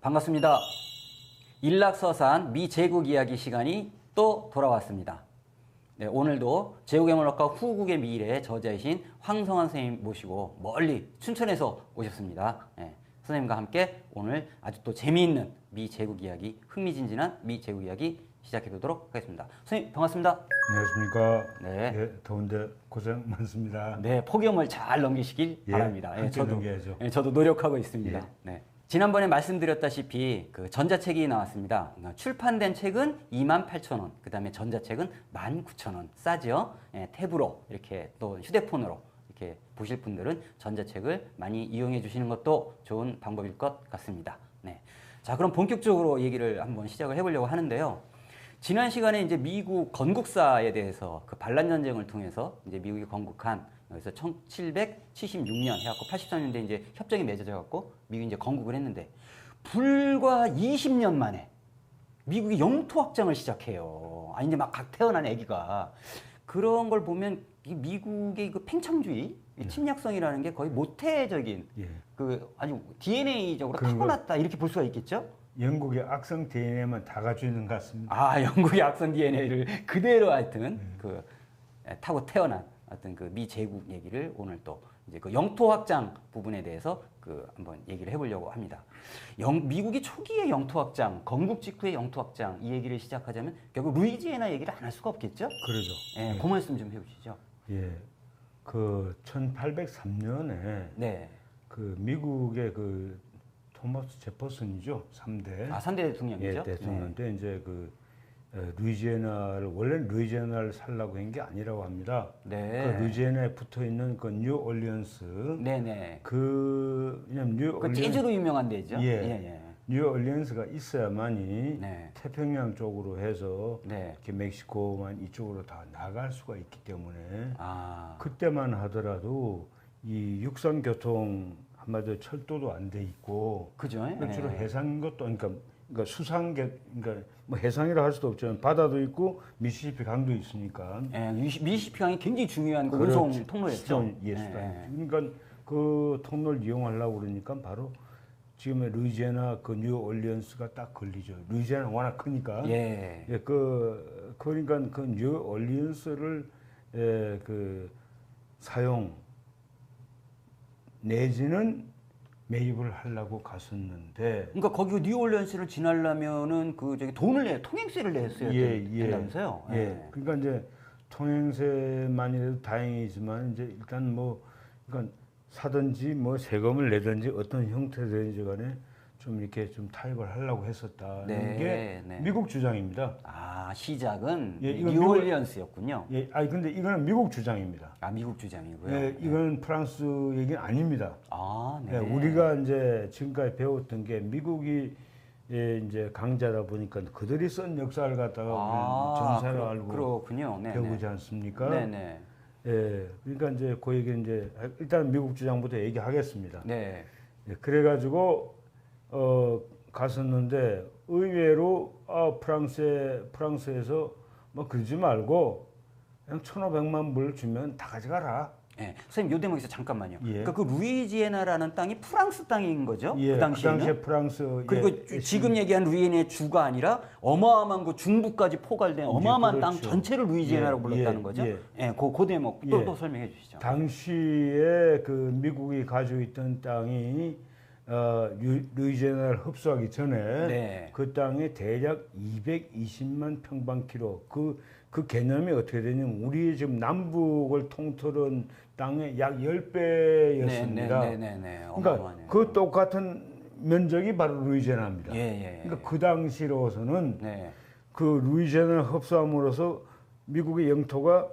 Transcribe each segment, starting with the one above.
반갑습니다. 일락서산 미제국 이야기 시간이 또 돌아왔습니다. 네, 오늘도 제국의문학과 후국의 미래의 저자이신 황성환 선생님 모시고 멀리 춘천에서 오셨습니다. 네, 선생님과 함께 오늘 아주 또 재미있는 미제국 이야기, 흥미진진한 미제국 이야기 시작해보도록 하겠습니다. 선생님 반갑습니다. 안녕하십니까. 네. 예, 더운데 고생 많습니다. 네, 폭염을 잘 넘기시길 바랍니다. 넘겨야죠. 저도 노력하고 있습니다. 예. 네. 지난번에 말씀드렸다시피 그 전자책이 나왔습니다. 출판된 책은 28,000원, 그 다음에 전자책은 19,000원. 싸죠? 예, 탭으로 이렇게 또 휴대폰으로 이렇게 보실 분들은 전자책을 많이 이용해 주시는 것도 좋은 방법일 것 같습니다. 네. 자, 그럼 본격적으로 얘기를 한번 시작을 해보려고 하는데요. 지난 시간에 이제 미국 건국사에 대해서 그 반란 전쟁을 통해서 이제 미국이 건국한 그래서 1776년 해갖고 84년대 이제 협정이 맺어져 갖고 미국이 이제 건국을 했는데 불과 20년 만에 미국이 영토 확장을 시작해요. 아 이제 막 각 태어난 아기가 그런 걸 보면 이 미국의 그 팽창주의, 침략성이라는 게 거의 모태적인 그 아주 DNA적으로 타고났다 이렇게 볼 수가 있겠죠? 영국의 악성 DNA만 다 가지고 있는 것 같습니다. 아, 영국의 악성 DNA를 그대로 하여튼 그 타고 태어난 어떤 그 미제국 얘기를 오늘 또 이제 그 영토 확장 부분에 대해서 그 한번 얘기를 해보려고 합니다. 미국이 초기의 영토 확장, 건국 직후의 영토 확장 이 얘기를 시작하자면 결국 루이지애나 얘기를 안 할 수가 없겠죠? 그러죠. 예, 그 말씀 좀 해주시죠. 예, 그 1803년에 네. 그 미국의 그 토마스 제퍼슨이죠, 3대. 아, 3대 대통령이죠? 예, 대통령인데 이제 그 루이지애나를 원래 루이지애나를 살라고 한 게 아니라고 합니다. 네. 그 루이지애나에 붙어 있는 그 뉴올리언스. 네네. 왜냐면 그 뉴올리언스. 재즈로 유명한 데죠? 예. 예. 뉴올리언스가 있어야만이 네. 태평양 쪽으로 해서 네. 이렇게 멕시코만 이쪽으로 다 나갈 수가 있기 때문에 아. 그때만 하더라도 이 육상 교통 한마디로 철도도 안 돼 있고 그죠? 주로 예. 해상 것도 그러니까 수상계 그러니까 뭐 해상이라 할 수도 없지만 바다도 있고 미시시피 강도 있으니까 예, 미시시피 강이 굉장히 중요한 그 그렇죠. 운송 통로였죠. 수단. 그러니까 그 통로를 이용하려고 그러니까 바로 지금의 루이지애나 그 뉴올리언스가 딱 걸리죠. 루이지애나 워낙 크니까. 예. 예, 그러니까 그 뉴올리언스를 그 사용 내지는 매입을 하려고 갔었는데. 그러니까 거기 뉴올리언스를 지나려면은 그 저기 돈을 통행세를 냈어야 된다면서요? 예. 그러니까 이제 통행세만이라도 다행이지만 이제 일단 뭐 그러니까 사든지 뭐 세금을 내든지 어떤 형태든지 간에 좀 이렇게 좀 타협을 하려고 했었다는 게 미국 주장입니다. 아, 시작은 이건 뉴올리언스였군요. 예, 아니 근데 이거는 미국 주장입니다. 아, 미국 주장이고요. 예, 이건 프랑스 얘기는 아닙니다. 아, 네. 예, 우리가 이제 지금까지 배웠던 게 미국이 이제 강자다 보니까 그들이 쓴 역사를 갖다가 전사를 알고 그렇군요. 배우지 않습니까? 네네. 예, 그러니까 이제 그 얘기 이제 일단 미국 주장부터 얘기하겠습니다. 네. 예, 그래가지고 갔었는데 의외로 프랑스에서 뭐 그러지 말고 그냥 1,500만 불 주면 다 가져가라. 예, 선생님 요 대목에서 잠깐만요. 예. 그러니까 그 루이지애나라는 땅이 프랑스 땅인 거죠? 예, 그 당시에는? 그 당시에 프랑스 그리고 지금 얘기한 루이지애나의 주가 아니라 어마어마한 그 중부까지 포괄된 어마어마한 그렇죠. 땅 전체를 루이지애나라고 불렀다는 예, 거죠? 예. 예, 그 대목 또 설명해 주시죠. 당시에 그 미국이 가지고 있던 땅이 루이지애나를 흡수하기 전에 네. 그 땅에 대략 220만 평방키로 그 개념이 어떻게 되냐면 우리 지금 남북을 통틀은 땅의 약 10배였습니다. 네네네. 그러니까 그 똑같은 면적이 바로 루이지애나입니다. 예. 그러니까 그 당시로서는 네. 그 루이지애나를 흡수함으로써 미국의 영토가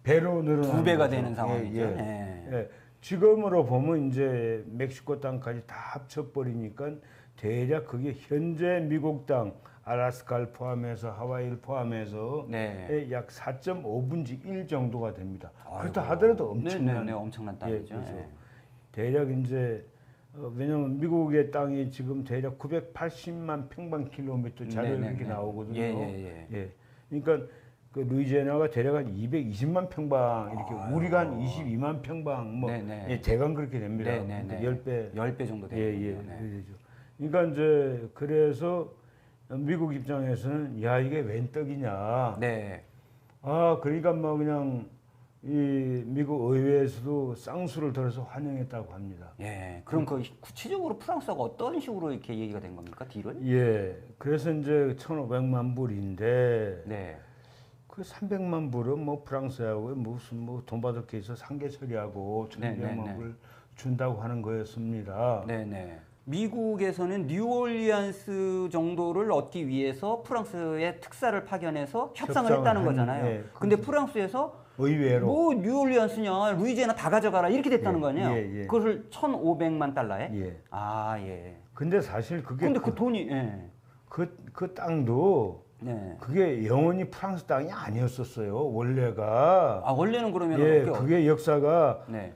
배로 늘어나는 2배가 거죠. 되는 상황이죠. 예. 지금으로 보면 이제 멕시코 땅까지 다 합쳐버리니까 대략 그게 현재 미국 땅 알래스카를 포함해서 하와이를 포함해서 약 4.5분지 1 정도가 됩니다. 그렇다 하더라도 엄청난 땅이죠. 그렇죠. 대략 이제 왜냐하면 미국의 땅이 지금 대략 980만 평방킬로미터짜리 이렇게 나오거든요. 그러니까 그 루이지애나가 대략 한 220만 평방 이렇게 우리가 한 22만 평방 뭐 대강 그렇게 됩니다. 10배 정도 되는 그렇죠. 그러니까 이제 그래서 미국 입장에서는 야 이게 웬 떡이냐. 네. 아 그러니까 뭐 그냥 이 미국 의회에서도 쌍수를 들어서 환영했다고 합니다. 예. 그럼 그 구체적으로 프랑스가 어떤 식으로 이렇게 얘기가 된 겁니까? 딜을? 예. 그래서 이제 1,500만 불인데 네. 그 300만 불은 뭐 프랑스하고 무슨 뭐 돈 받을 게 있어 상계 처리하고 1,200만 불 준다고 하는 거였습니다. 네네. 미국에서는 뉴올리언스 정도를 얻기 위해서 프랑스에 특사를 파견해서 협상을 했다는 거잖아요. 예, 근데 프랑스에서 의외로 뭐 뉴올리언스냐, 루이지애나 다 가져가라 이렇게 됐다는 예, 거 아니에요? 예, 예. 그것을 1,500만 달러에? 예. 아, 예. 근데 사실 그게 근데 그 돈이, 예. 그 땅도 네. 그게 영원히 프랑스 땅이 아니었었어요. 원래가. 아, 원래는 그러면 예, 그게 역사가 네.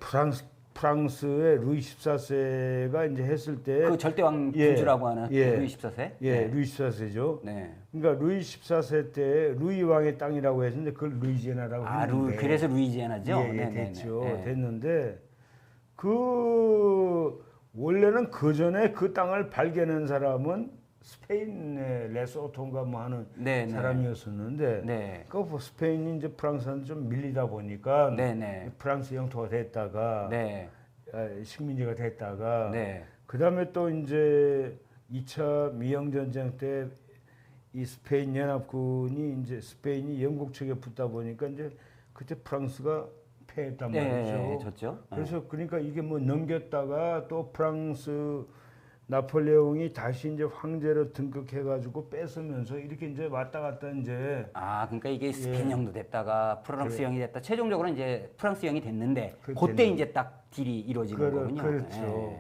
프랑스의 루이 14세가 이제 했을 때 그 절대왕 예, 군주라고 하는 예, 루이 14세? 예, 네. 루이 14세죠. 네. 그러니까 루이 14세 때 루이 왕의 땅이라고 했는데 그걸 루이지애나라고 아, 했는데 그래서 루이지애나죠? 예, 예, 네네네. 됐죠. 네. 됐는데 그 원래는 그 전에 그 땅을 발견한 사람은 스페인의 레소토인가 뭐 하는 네, 네. 사람이었었는데 네. 그 스페인이 이제 프랑스한테 좀 밀리다 보니까 네, 네. 프랑스 영토가 됐다가 네. 식민지가 됐다가 네. 그다음에 또 이제 2차 미영 전쟁 때 이 스페인 연합군이 이제 스페인이 영국 측에 붙다 보니까 이제 그때 프랑스가 패했단 말이죠. 네, 졌죠. 그래서 그러니까 이게 뭐 넘겼다가 또 프랑스 나폴레옹이 다시 이제 황제로 등극해가지고 뺏으면서 이렇게 이제 왔다 갔다 이제 아, 그러니까 이게 스페인형도 됐다가 프랑스형이 됐다. 최종적으로 이제 프랑스형이 됐는데 그 그때 됐는데. 이제 딱 딜이 이루어지는 거군요. 그렇죠.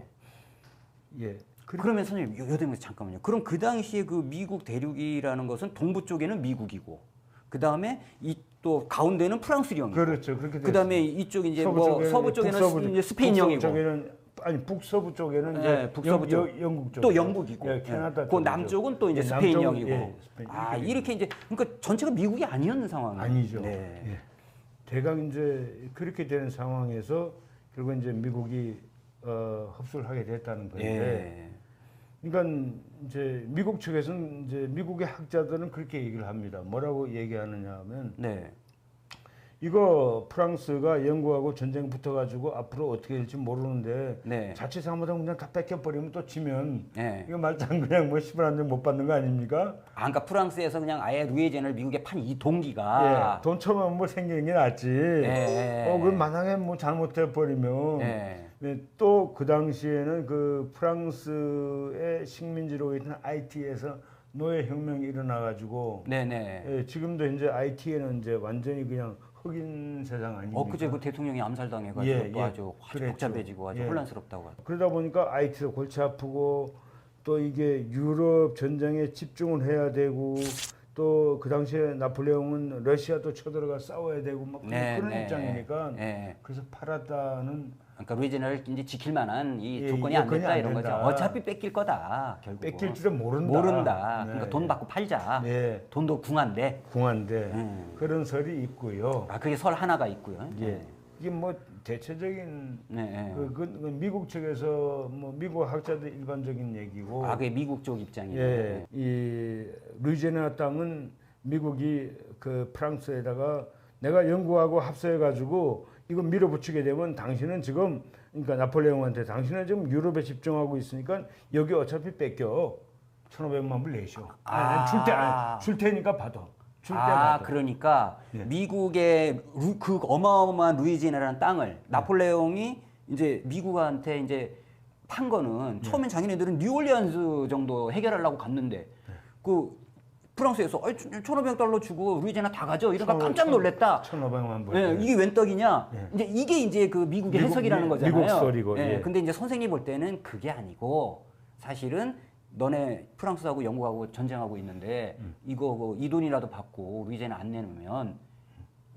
예. 그러면 선생님, 요 대목에서 잠깐만요. 그럼 그 당시에 그 미국 대륙이라는 것은 동부 쪽에는 미국이고, 그 다음에 이 또 가운데는 프랑스령이고, 그렇죠. 그렇게 그 다음에 이쪽 이제 서부 쪽에는 이제 북서부 스페인령이고, 쪽에는 아니 북서부 쪽에는 이제 네, 북서부 쪽. 영국 쪽 또 영국이고, 예, 캐나다 그 남쪽은 또 이제 예, 스페인령이고. 남쪽은, 예, 스페인. 아, 이렇게 이제 그러니까 전체가 미국이 아니었는 상황. 아니죠. 네. 예. 대강 이제 그렇게 되는 상황에서 결국 이제 미국이 흡수를 하게 됐다는 건데. 예. 그러니까 이제 미국 측에서는 이제 미국의 학자들은 그렇게 얘기를 합니다. 뭐라고 얘기하느냐 하면 네. 이거 프랑스가 영국하고 전쟁 붙어가지고 앞으로 어떻게 될지 모르는데 네. 자칫 잘못하면 그냥 다 뺏겨버리면 또 지면 네. 이거 말짱 그냥 뭐 10원 한 장 못 받는 거 아닙니까? 아, 그러니까 프랑스에서 그냥 아예 루이지애나를 미국에 판 이 동기가. 예, 돈 처먹으면 뭐 생기는 게 낫지. 예. 그 만약에 뭐 잘못해버리면 예. 또 그 당시에는 그 프랑스의 식민지로 있던 IT에서 노예혁명이 일어나가지고 네네. 예, 지금도 이제 IT에는 이제 완전히 그냥 흑인 세상 아닙니까? 그제 그 대통령이 암살당해가지고 예, 또 예. 아주 그랬죠. 복잡해지고 아주 예. 혼란스럽다고 하죠. 그러다 보니까 IT도 골치 아프고 또 이게 유럽 전쟁에 집중을 해야 되고 또 그 당시에 나폴레옹은 러시아도 쳐들어가 싸워야 되고 막 그런 입장이니까 그래서 팔았다는 그러니까 루이지애나를 이제 지킬 만한 이 예, 조건이 안 여건이 됐다 안 이런 거죠. 된다. 어차피 뺏길 거다 결국. 뺏길지도 모른다. 모른다. 네. 그러니까 돈 받고 팔자. 네. 돈도 궁한데. 궁한데 그런 설이 있고요. 아, 그게 설 하나가 있고요. 예. 이게 뭐 대체적인 네. 그 미국 측에서 뭐 미국 학자들 일반적인 얘기고. 아, 그게 미국 쪽 입장이에요. 예. 이 루이지애나 땅은 미국이 그 프랑스에다가 내가 영국하고 합세해 가지고 이거 밀어붙이게 되면 당신은 지금 그러니까 나폴레옹한테 당신은 지금 유럽에 집중하고 있으니까 여기 어차피 뺏겨 1,500만 불 내셔. 줄 테니까 받아. 줄 때 받아. 그러니까 예. 미국의 그 어마어마한 루이지애나라는 땅을 나폴레옹이 이제 미국한테 이제 판 거는 처음엔 자기네들은 뉴올리언스 정도 해결하려고 갔는데 그 프랑스에서 1,500달러 주고 루이지애나 다 가져 이러니까 깜짝 놀랬다. 1,500만 불. 예, 이게 웬 떡이냐? 예. 이게 그 미국의 미국, 해석이라는 예, 거잖아요. 미국 소리고, 예. 근데 이제 선생님이 볼 때는 그게 아니고 사실은 너네 프랑스하고 영국하고 전쟁하고 있는데 이거 이 돈이라도 받고 루이지애나 안 내놓으면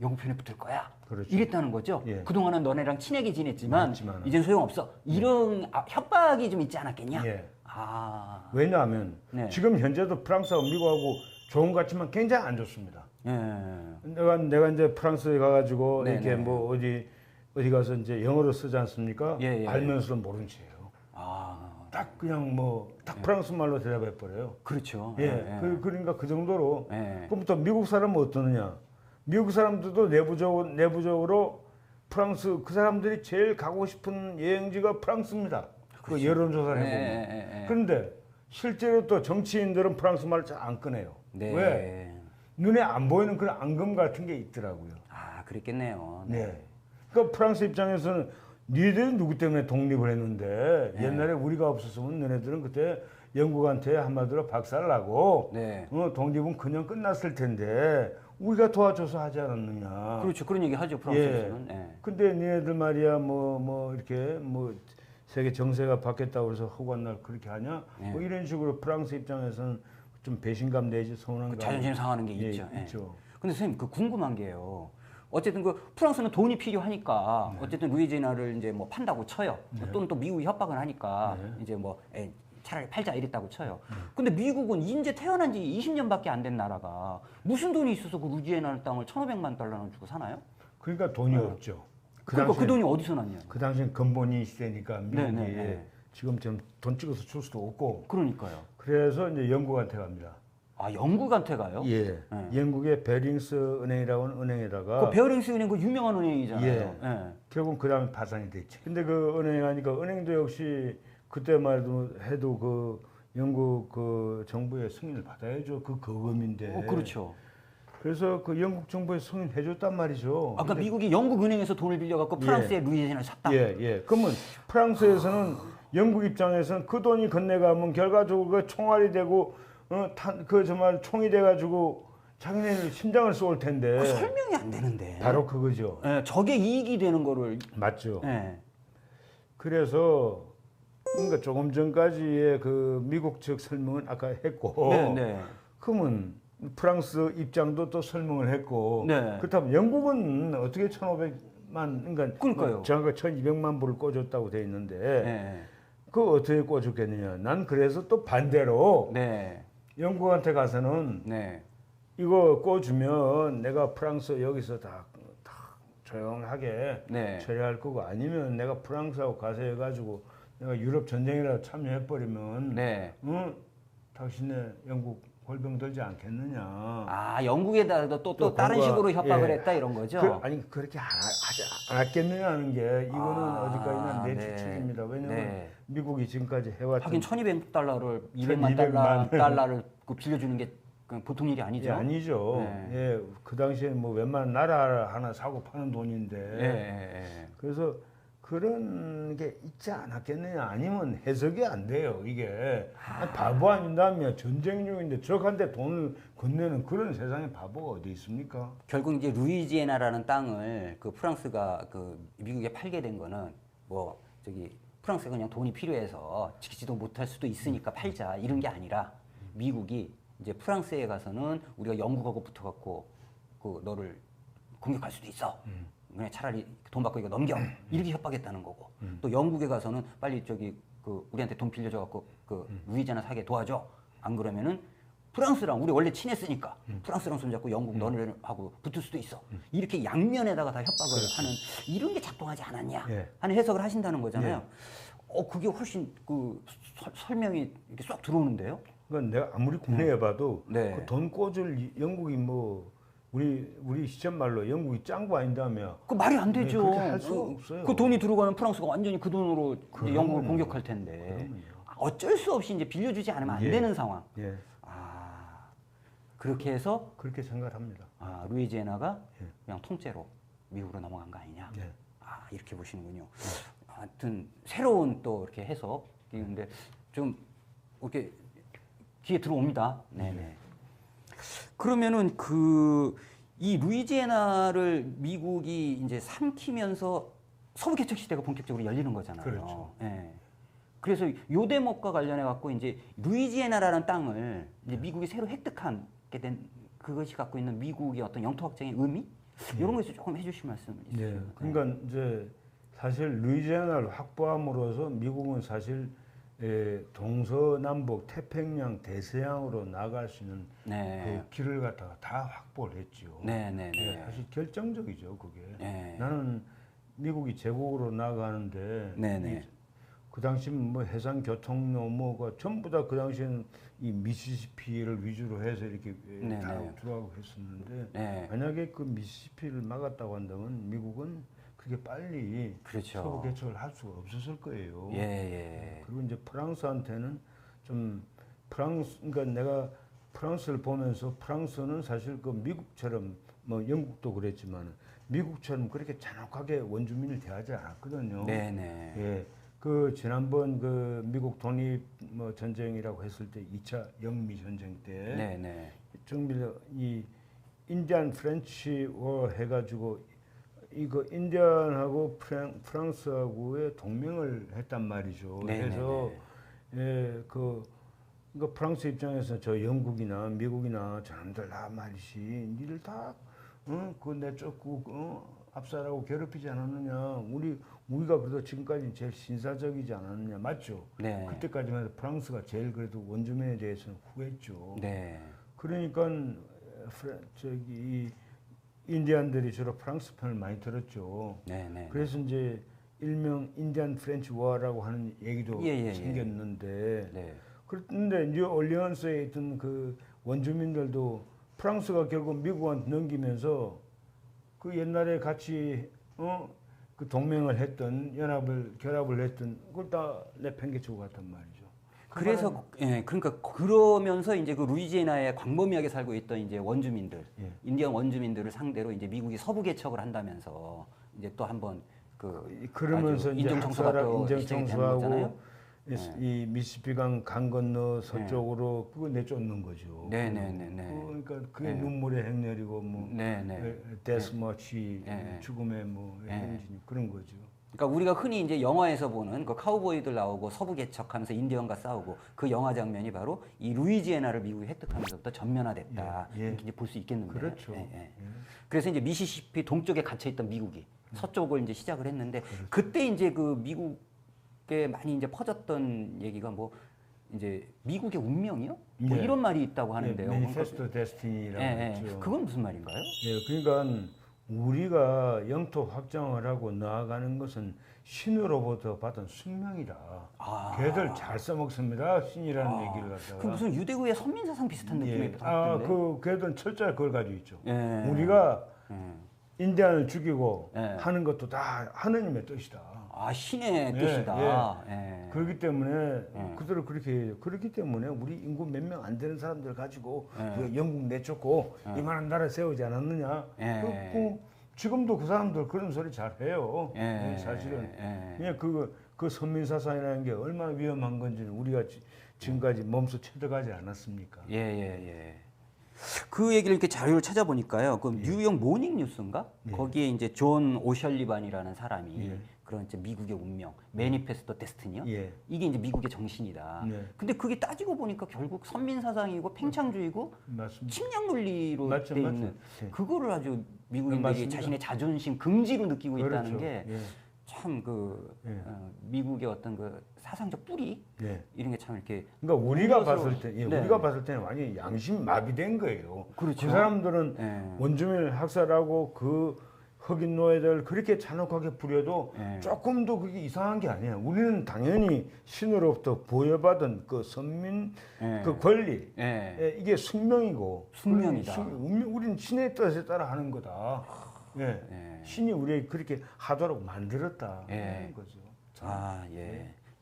영국 편에 붙을 거야. 그렇죠. 이랬다는 거죠. 예. 그동안은 너네랑 친하게 지냈지만 맞지만은. 이젠 소용없어. 이런 협박이 좀 있지 않았겠냐? 예. 아. 왜냐하면 네. 지금 현재도 프랑스하고 미국하고 좋은 것 같지만 굉장히 안 좋습니다. 예. 내가 이제 프랑스에 가가지고 네네. 이렇게 뭐 어디 가서 이제 영어로 쓰지 않습니까? 예, 예. 알면서도 모른 채예요. 아. 딱 그냥 뭐 딱 프랑스 말로 대답해 버려요. 그렇죠. 예, 그러니까 그 정도로. 예. 그럼 또 미국 사람은 어떠느냐? 미국 사람들도 내부적으로 프랑스 그 사람들이 제일 가고 싶은 여행지가 프랑스입니다. 그 여론조사를 해보면. 그런데 실제로 또 정치인들은 프랑스 말을 잘 안 꺼내요. 네. 왜? 눈에 안 보이는 그런 앙금 같은 게 있더라고요. 아, 그랬겠네요. 네. 그러니까 프랑스 입장에서는 니들이 누구 때문에 독립을 했는데 옛날에 우리가 없었으면 너네들은 그때 영국한테 한마디로 박살나고 네. 독립은 그냥 끝났을 텐데 우리가 도와줘서 하지 않았느냐. 그렇죠. 그런 얘기 하죠, 프랑스에서는. 예. 근데 니네들 말이야 뭐 이렇게 뭐 세계 정세가 바뀌었다고 해서 허구한 날 그렇게 하냐? 뭐 이런 식으로 프랑스 입장에서는 좀 배신감 내지 서운함. 자존심 상하는 게 있죠. 있죠. 근데 선생님 그 궁금한 게요. 어쨌든 그 프랑스는 돈이 필요하니까 어쨌든 루이지애나를 이제 뭐 판다고 쳐요. 또는 또 미국이 협박을 하니까 이제 뭐 차라리 팔자 이랬다고 쳐요. 근데 미국은 이제 태어난 지 20년밖에 안 된 나라가 무슨 돈이 있어서 그 루이지애나 땅을 1,500만 달러나 주고 사나요? 그러니까 돈이 없죠. 그러니까 그 돈이 어디서 났냐? 그 당시엔 근본이 시대니까 미국이 네. 지금처럼 돈 찍어서 줄 수도 없고. 그러니까요. 그래서 이제 영국한테 갑니다. 아, 영국한테 가요? 예. 영국의 베링스 은행이라고 하는 은행에다가 그 베어링스 은행 그 유명한 은행이잖아요. 예. 결국은 그 다음에 파산이 됐지. 근데 그 은행에 가니까 은행도 역시 그때만 해도 그 영국 그 정부의 승인을 받아야죠. 그 거금인데. 그렇죠. 그래서 그 영국 정부에 승인해줬단 말이죠. 아까 미국이 영국 은행에서 돈을 빌려갖고 프랑스에 루이지애나를 샀다. 예. 그러면 프랑스에서는 영국 입장에서는 그 돈이 건네가면 결과적으로 그 총알이 되고 그 정말 총이 돼가지고 자기네 심장을 쏠 텐데. 그 설명이 안 되는데. 바로 그거죠. 예, 저게 이익이 되는 거를. 맞죠. 예. 그래서 그러니까 조금 전까지의 그 미국 측 설명은 아까 했고. 네. 그러면 프랑스 입장도 또 설명을 했고. 네. 그렇다면 영국은 어떻게 1,500만 그러니까요. 정확하게 1,200만 불을 꽂았다고 돼 있는데. 네. 그 어떻게 꽂았겠느냐? 난 그래서 또 반대로 영국한테 가서는 이거 꽂으면 내가 프랑스 여기서 다 조용하게 처리할 거고 아니면 내가 프랑스하고 가서 해가지고 내가 유럽 전쟁이라도 참여해버리면 당신네 영국 골병 들지 않겠느냐. 아, 영국에다 또 다른 식으로 협박을 했다 이런 거죠? 아니 그렇게 하지 않았겠느냐 하는 게 이거는 어디까지나 내 추측입니다. 왜냐하면 미국이 지금까지 해왔던 하긴 1,200달러를 200만 달러를 빌려주는 게 보통 일이 아니죠. 아니죠. 그 당시에 뭐 웬만한 나라 하나 사고 파는 돈인데. 그래서 그런 게 있지 않았겠느냐. 아니면 해석이 안 돼요. 이게 바보 아닌다면 전쟁 중인데 적한테 돈을 건네는 그런 세상에 바보가 어디 있습니까? 결국 이제 루이지애나라는 땅을 그 프랑스가 그 미국에 팔게 된 거는 뭐 프랑스가 그냥 돈이 필요해서 지키지도 못할 수도 있으니까 팔자 이런 게 아니라 미국이 이제 프랑스에 가서는 우리가 영국하고 붙어갖고 그 너를 공격할 수도 있어. 그냥 차라리 돈 받고 이거 넘겨 이렇게 협박했다는 거고 또 영국에 가서는 빨리 그 우리한테 돈 빌려줘갖고 그 루이지애나 사게 도와줘. 안 그러면은 프랑스랑 우리 원래 친했으니까 프랑스랑 손잡고 영국 너네하고 붙을 수도 있어. 이렇게 양면에다가 다 협박을 하는 이런 게 작동하지 않았냐 하는 해석을 하신다는 거잖아요. 그게 훨씬 그 설명이 이렇게 쏙 들어오는데요. 그러니까 내가 아무리 국내에 봐도 그 돈 꽂을 영국이 뭐 우리 시점 말로 영국이 짱구 아닌다며. 그 말이 안 되죠. 그렇게 할 수가 없어요. 그 돈이 들어가면 프랑스가 완전히 그 돈으로 영국을 공격할 텐데. 어쩔 수 없이 이제 빌려주지 않으면 안 되는 상황. 그렇게 해서 그렇게 생각합니다. 루이지애나가 그냥 통째로 미국으로 넘어간 거 아니냐. 이렇게 보시는군요. 하여튼 새로운 또 이렇게 해석인데 좀 이렇게 귀에 들어옵니다. 네네. 그러면은 이 루이지애나를 미국이 이제 삼키면서 서부 개척 시대가 본격적으로 열리는 거잖아요. 그렇죠. 그래서 요 대목과 관련해 갖고 이제 루이지애나라는 땅을 이제 미국이 새로 획득하게 된 그것이 갖고 있는 미국의 어떤 영토 확장의 의미 이런 것에서 조금 해주실 말씀 있으세요? 그러니까 이제 사실 루이지애나를 확보함으로써 미국은 사실 동서남북 태평양 대서양으로 나갈 수 있는 그 길을 갖다가 다 확보를 했죠. 사실 결정적이죠, 그게. 나는 미국이 제국으로 나가는데 그 당시 뭐 해상 교통로 뭐가 전부 다 그 당시에는 이 미시시피를 위주로 해서 이렇게 네, 다 네. 들어가고 했었는데 네. 만약에 그 미시시피를 막았다고 한다면 미국은 그렇게 빨리 그렇죠. 서부 개척을 할 수가 없었을 거예요. 예, 예. 그리고 이제 프랑스한테는 좀 그러니까 내가 프랑스를 보면서 프랑스는 사실 그 미국처럼 뭐 영국도 그랬지만 미국처럼 그렇게 잔혹하게 원주민을 대하지 않았거든요. 네, 네. 예. 그 지난번 그 미국 독립 뭐 전쟁이라고 했을 때 2차 영미 전쟁 때 네, 네. 정밀 이 인디안 프렌치 워 해가지고 이거 인디안하고 프랑스하고의 동맹을 했단 말이죠. 네, 그래서 예, 그러니까 프랑스 입장에서 저 영국이나 미국이나 저놈들 다 말이지, 니들 다 그 내쫓고 압살하고 괴롭히지 않았느냐. 우리가 그래도 지금까지 제일 신사적이지 않았느냐. 맞죠? 네. 그때까지만 해도 프랑스가 제일 그래도 원주민에 대해서는 후했죠. 네. 그러니까 저기 이 인디안들이 주로 프랑스 편을 많이 들었죠. 네, 네. 그래서 이제 일명 인디안 프렌치 워라고 하는 얘기도 예. 생겼는데 네. 그런데 뉴 올리언스에 있던 그 원주민들도 프랑스가 결국 미국한테 넘기면서 그 옛날에 같이 그 동맹을 했던 결합을 했던 그걸 다 내팽개치고 갔단 말이죠. 그래서 그러니까 그러면서 이제 그 루이지애나에 광범위하게 살고 있던 이제 원주민들, 예. 인디언 원주민들을 상대로 이제 미국이 서부 개척을 한다면서 이제 또 한번 그러면서 이제 인정청소가 또 시작이 되는 인정청소하고 거잖아요. 이 미시피강 강 건너 서쪽으로 그거 내쫓는 거죠. 네네네. 그러니까 그게 눈물의 행렬이고 뭐 데스머치 죽음의 뭐 행진 그런 거죠. 그러니까 우리가 흔히 이제 영화에서 보는 그 카우보이들 나오고 서부 개척하면서 인디언과 싸우고 그 영화 장면이 바로 이 루이지애나를 미국이 획득하면서부터 전면화됐다. 이렇게 이제 볼 수 있겠는데. 그렇죠. 그래서 이제 미시시피 동쪽에 갇혀 있던 미국이 서쪽을 이제 시작을 했는데 그때 이제 그 미국에 많이 이제 퍼졌던 얘기가 뭐 이제 미국의 운명이요? 뭐 이런 말이 있다고 하는데요. 매니페스토 데스티니라고 했죠. 그건 무슨 말인가요? 예, 그러니까 우리가 영토 확장을 하고 나아가는 것은 신으로부터 받은 숙명이다. 걔들 잘 써먹습니다. 신이라는 얘기를 갖다가. 그 무슨 유대교의 선민사상 비슷한 느낌이 들었는데. 그 걔들은 철저히 그걸 가지고 있죠. 예. 우리가 인디안을 죽이고 하는 것도 다 하느님의 뜻이다. 신의 뜻이다. 그렇기 때문에 그들을 그렇게 해요. 그렇기 때문에 우리 인구 몇 명 안 되는 사람들 가지고 우리가 영국 내쫓고 이만한 나라 세우지 않았느냐. 지금도 그 사람들 그런 소리 잘 해요. 사실은 그 선민사상이라는 게 얼마나 위험한 건지는 우리가 지금까지 몸소 체득하지 않았습니까? 그 얘기를 이렇게 자료를 찾아보니까요. 그 뉴욕 모닝 뉴스인가? 거기에 이제 존 오셜리반이라는 사람이 그런 이제 미국의 운명, 매니페스토 데스티니요. 이게 이제 미국의 정신이다. 근데 그게 따지고 보니까 결국 선민 사상이고 팽창주의고 침략 논리로 돼 있는 그거를 아주 미국인들이 자신의 자존심 긍지로 느끼고 있다는 게 참 미국의 어떤 그 사상적 뿌리 이런 게 참 이렇게 그러니까 우리가 봤을 때 우리가 봤을 때는 완전히 양심 마비된 거예요. 그렇죠. 그 사람들은 원주민을 학살하고 그 흑인 노예들 그렇게 잔혹하게 부려도 조금도 그게 이상한 게 아니에요. 우리는 당연히 신으로부터 부여받은 그 선민 그 권리 이게 숙명이고 숙명이다. 우리는 신의 뜻에 따라 하는 거다. 신이 우리 그렇게 하도록 만들었다. 그런 거죠.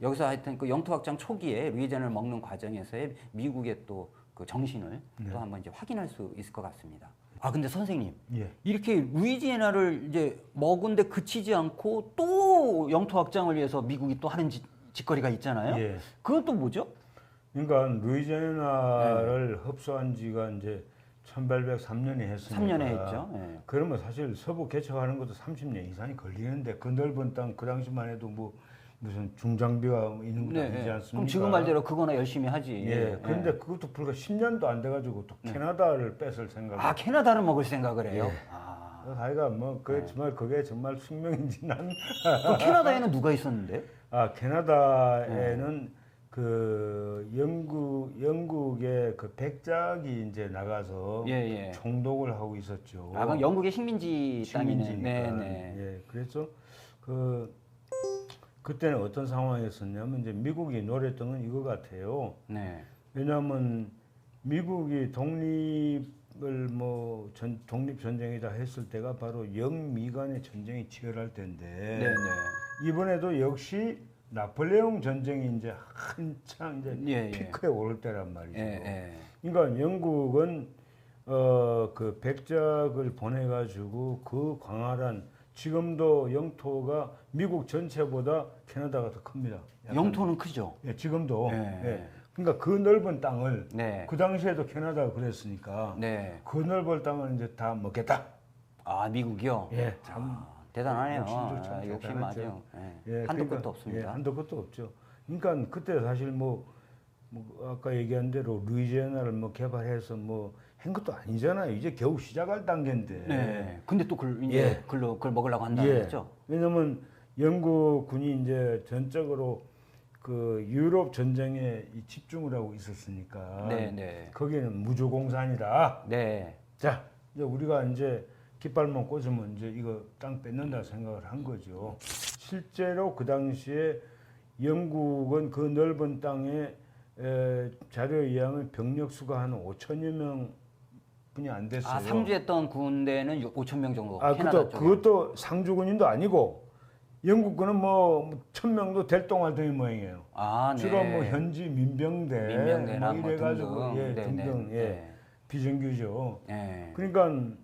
여기서 하여튼 그 영토 확장 초기에 루이지애나를 먹는 과정에서의 미국의 또 그 정신을 또 한번 이제 확인할 수 있을 것 같습니다. 근데 선생님, 이렇게 루이지애나를 이제 먹은데 그치지 않고 또 영토 확장을 위해서 미국이 또 하는 짓거리가 있잖아요. 그건 또 뭐죠? 그러니까 루이지애나를 흡수한 지가 이제 1803년에 했으니까 3년에 했죠. 그러면 사실 서부 개척하는 것도 30년 이상이 걸리는데 그 넓은 땅 그 당시만 해도 뭐 무슨 중장비가 있는 것도 아니지 않습니까? 그럼 지금 말대로 그거나 열심히 하지. 그런데 그것도 불과 10년도 안 돼가지고 또 캐나다를 뺏을 생각. 캐나다를 먹을 생각을 해요. 하여가 뭐 정말 그게 정말 숙명인지 난. 그 캐나다에는 누가 있었는데? 캐나다에는 그 영국의 그 백작이 이제 나가서 총독을 하고 있었죠. 그럼 영국의 식민지 땅이네. 그래서 그때는 어떤 상황이었었냐면 이제 미국이 노렸던 건 이거 같아요. 네. 왜냐하면 미국이 독립을 뭐 독립 전쟁이다 했을 때가 바로 영미 간의 전쟁이 치열할 때인데 네, 네. 이번에도 역시 나폴레옹 전쟁이 이제 한창 이제 예, 예. 피크에 오를 때란 말이죠. 예, 예. 그러니까 영국은 그 백작을 보내가지고 그 광활한 지금도 영토가 미국 전체보다 캐나다가 더 큽니다. 약간. 영토는 크죠. 예, 지금도. 예. 예. 그러니까 그 넓은 땅을 네. 그 당시에도 캐나다가 그랬으니까 네. 그 넓은 땅을 이제 다 먹겠다. 아, 미국이요? 예, 참 아, 대단하네요. 욕심도 참 아, 욕심 대단하죠. 맞아요. 예. 예, 한도 그러니까, 끝도 없습니다. 예, 한도 끝도 없죠. 그러니까 그때 사실 뭐 아까 얘기한 대로 루이지애나를 뭐 개발해서 뭐 한 것도 아니잖아요. 이제 겨우 시작할 단계인데. 네. 근데 또 이제 예. 그걸 먹으려고 한다는 예. 거죠? 왜냐면 영국군이 이제 전적으로 그 유럽 전쟁에 집중을 하고 있었으니까 네, 네. 거기는 무주공산이다. 네. 자, 이제 우리가 이제 깃발만 꽂으면 이제 이거 땅 뺏는다 생각을 한 거죠. 실제로 그 당시에 영국은 그 넓은 땅에 자료에 의하면 병력 수가 한 5천여 명 분이 안 됐어요. 아, 상주했던 군대는 5천 명 정도. 아, 캐나다 쪽에. 그것도 상주군인도 아니고 영국군은 뭐 1,000명도 될 동안의 모양이에요. 아, 네. 주로 뭐 현지 민병대나 뭐 뭐 이래가지고 등등. 예, 네, 등등 네, 예, 네. 비정규죠. 네. 그러니까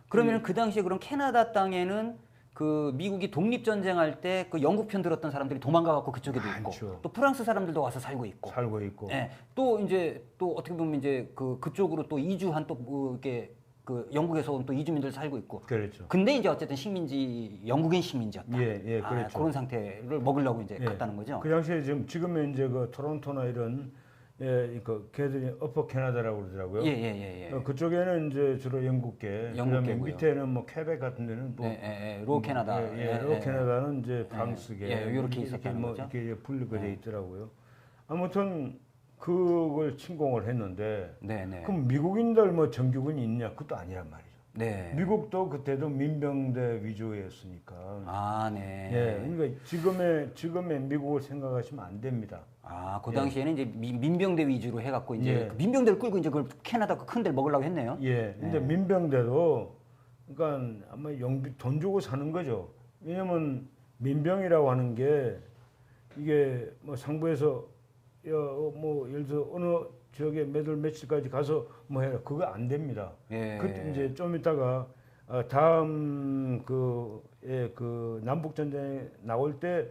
그러면 그 당시에 그럼 캐나다 땅에는 그 미국이 독립 전쟁할 때 그 영국 편 들었던 사람들이 도망가 갖고 그쪽에도 있고 많죠. 또 프랑스 사람들도 와서 살고 있고. 살고 있고. 예. 또 이제 또 어떻게 보면 이제 그쪽으로 또 이주한 또 뭐 이렇게 그 영국에서 온 또 이주민들 살고 있고. 그렇죠. 근데 이제 어쨌든 식민지 영국인 식민지였다. 예, 예, 아, 그렇죠. 그런 상태를 먹으려고 이제 예. 갔다는 거죠. 그 당시에 지금의 이제 그 토론토나 이런 그 걔들이 어퍼 캐나다라고 그러더라고요. 예, 예, 예, 예. 그쪽에는 이제 주로 영국계, 그다음에 영국계고요. 밑에는 뭐 캐벡 같은 데는 뭐 예, 로 캐나다. 로 캐나다는 이제 프랑스계, 예, 이렇게 있었다는 뭐 거죠. 이렇게 분류가 돼 있더라고요. 아무튼 그걸 침공을 했는데, 네, 네. 그럼 미국인들 뭐 정규군이 있냐? 그것도 아니란 말이죠. 네. 미국도 그때도 민병대 위주였으니까. 아, 네. 예, 그러니까 지금의 미국을 생각하시면 안 됩니다. 아, 그 당시에는 이제 민병대 위주로 해갖고 이제 예. 그 민병대를 끌고 이제 그걸 캐나다 그 큰 데를 먹으려고 했네요. 예, 근데 민병대도 그러니까 아마 돈 주고 사는 거죠. 왜냐면 민병이라고 하는 게 이게 뭐 상부에서 뭐 예를 들어 어느 지역에 몇월 며칠까지 가서 뭐 해라 그거 안 됩니다. 예. 그때 이제 좀 이따가 다음 그 남북 전쟁 나올 때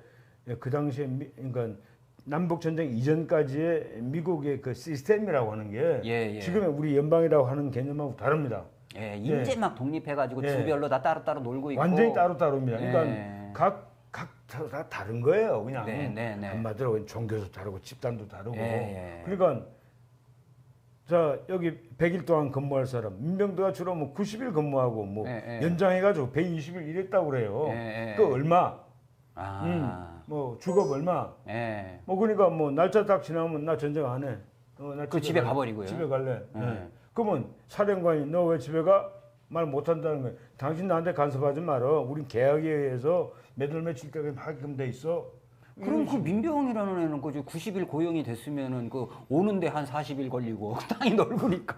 그 당시에 그러니까 남북 전쟁 이전까지의 미국의 그 시스템이라고 하는 게 예, 예. 지금의 우리 연방이라고 하는 개념하고 다릅니다. 예, 이제 막 독립해가지고 예. 주별로 다 따로따로 놀고 있고. 완전히 따로따로입니다. 그러니까 예. 각 다 다른 거예요. 그냥 네, 네, 네. 한마디로 종교도 다르고 집단도 다르고. 예, 예. 그러니까 자 여기 100일 동안 근무할 사람 민병대가 주로 뭐 90일 근무하고 뭐 예, 예. 연장해가지고 120일 일했다고 그래요. 예, 예. 그 얼마? 아. 뭐 주급 얼마? 예. 뭐 그러니까 뭐 날짜 딱 지나면 나 전쟁 안 해. 나 그 집에 갈래. 가버리고요. 집에 갈래. 예. 예. 그러면 사령관이 너 왜 집에 가? 말 못한다는 거예요. 당신 나한테 간섭하지 말어. 우린 계약에 의해서 몇월 며칠까지 하게끔 돼 있어. 그럼 그 민병이라는 애는 그 90일 고용이 됐으면은 그 오는데 한 40일 걸리고 땅이 넓으니까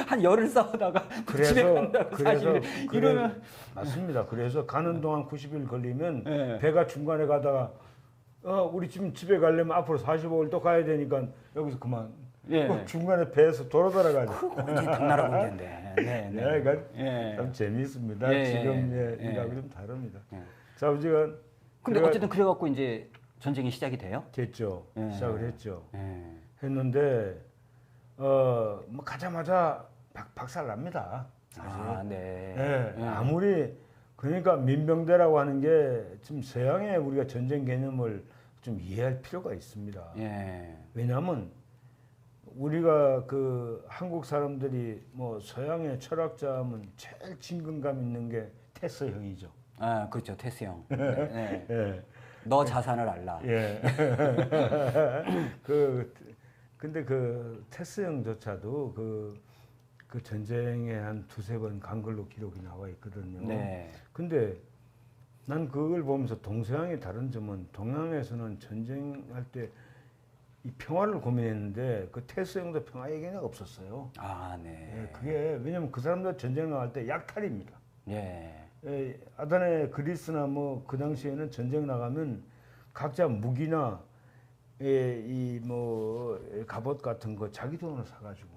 한 열흘 싸우다가 집에 간다고 40일 이러면 맞습니다. 그래서 가는 동안 90일 걸리면 예. 배가 중간에 가다가 우리 지금 집에 가려면 앞으로 45일 또 가야 되니까 여기서 그만. 예. 중간에 배에서 돌아가야지. 그거 이제 당나라 군대인데. 네, 네. 네, 예. 참 재미있습니다. 예, 지금 예, 일하고 예. 좀 다릅니다. 예. 자, 우리가 근데 어쨌든 그래갖고 이제 전쟁이 시작이 돼요? 됐죠. 예. 시작을 했죠. 예. 했는데 뭐 가자마자 박살 납니다. 사실. 아, 네. 예, 아무리 그러니까 민병대라고 하는 게 지금 서양의 우리가 전쟁 개념을 좀 이해할 필요가 있습니다. 예. 왜냐하면 우리가 그 한국 사람들이 뭐 서양의 철학자하면 제일 친근감 있는 게 테스형이죠. 아, 그렇죠. 테스 형. 네. 예. 너 자산을 알라. 예. 근데 그 테스형조차도 그 전쟁에 한 두세 번 간 걸로 기록이 나와 있거든요. 네. 근데 난 그걸 보면서 동서양의 다른 점은 동양에서는 전쟁할 때 이 평화를 고민했는데 그 태수형도 평화 얘기는 없었어요. 아, 네. 예, 그게 왜냐면 그 사람들 전쟁 나갈 때 약탈입니다. 예. 예, 아테네 그리스나 뭐 그 당시에는 전쟁 나가면 각자 무기나 이 뭐 갑옷 같은 거 자기 돈으로 사가지고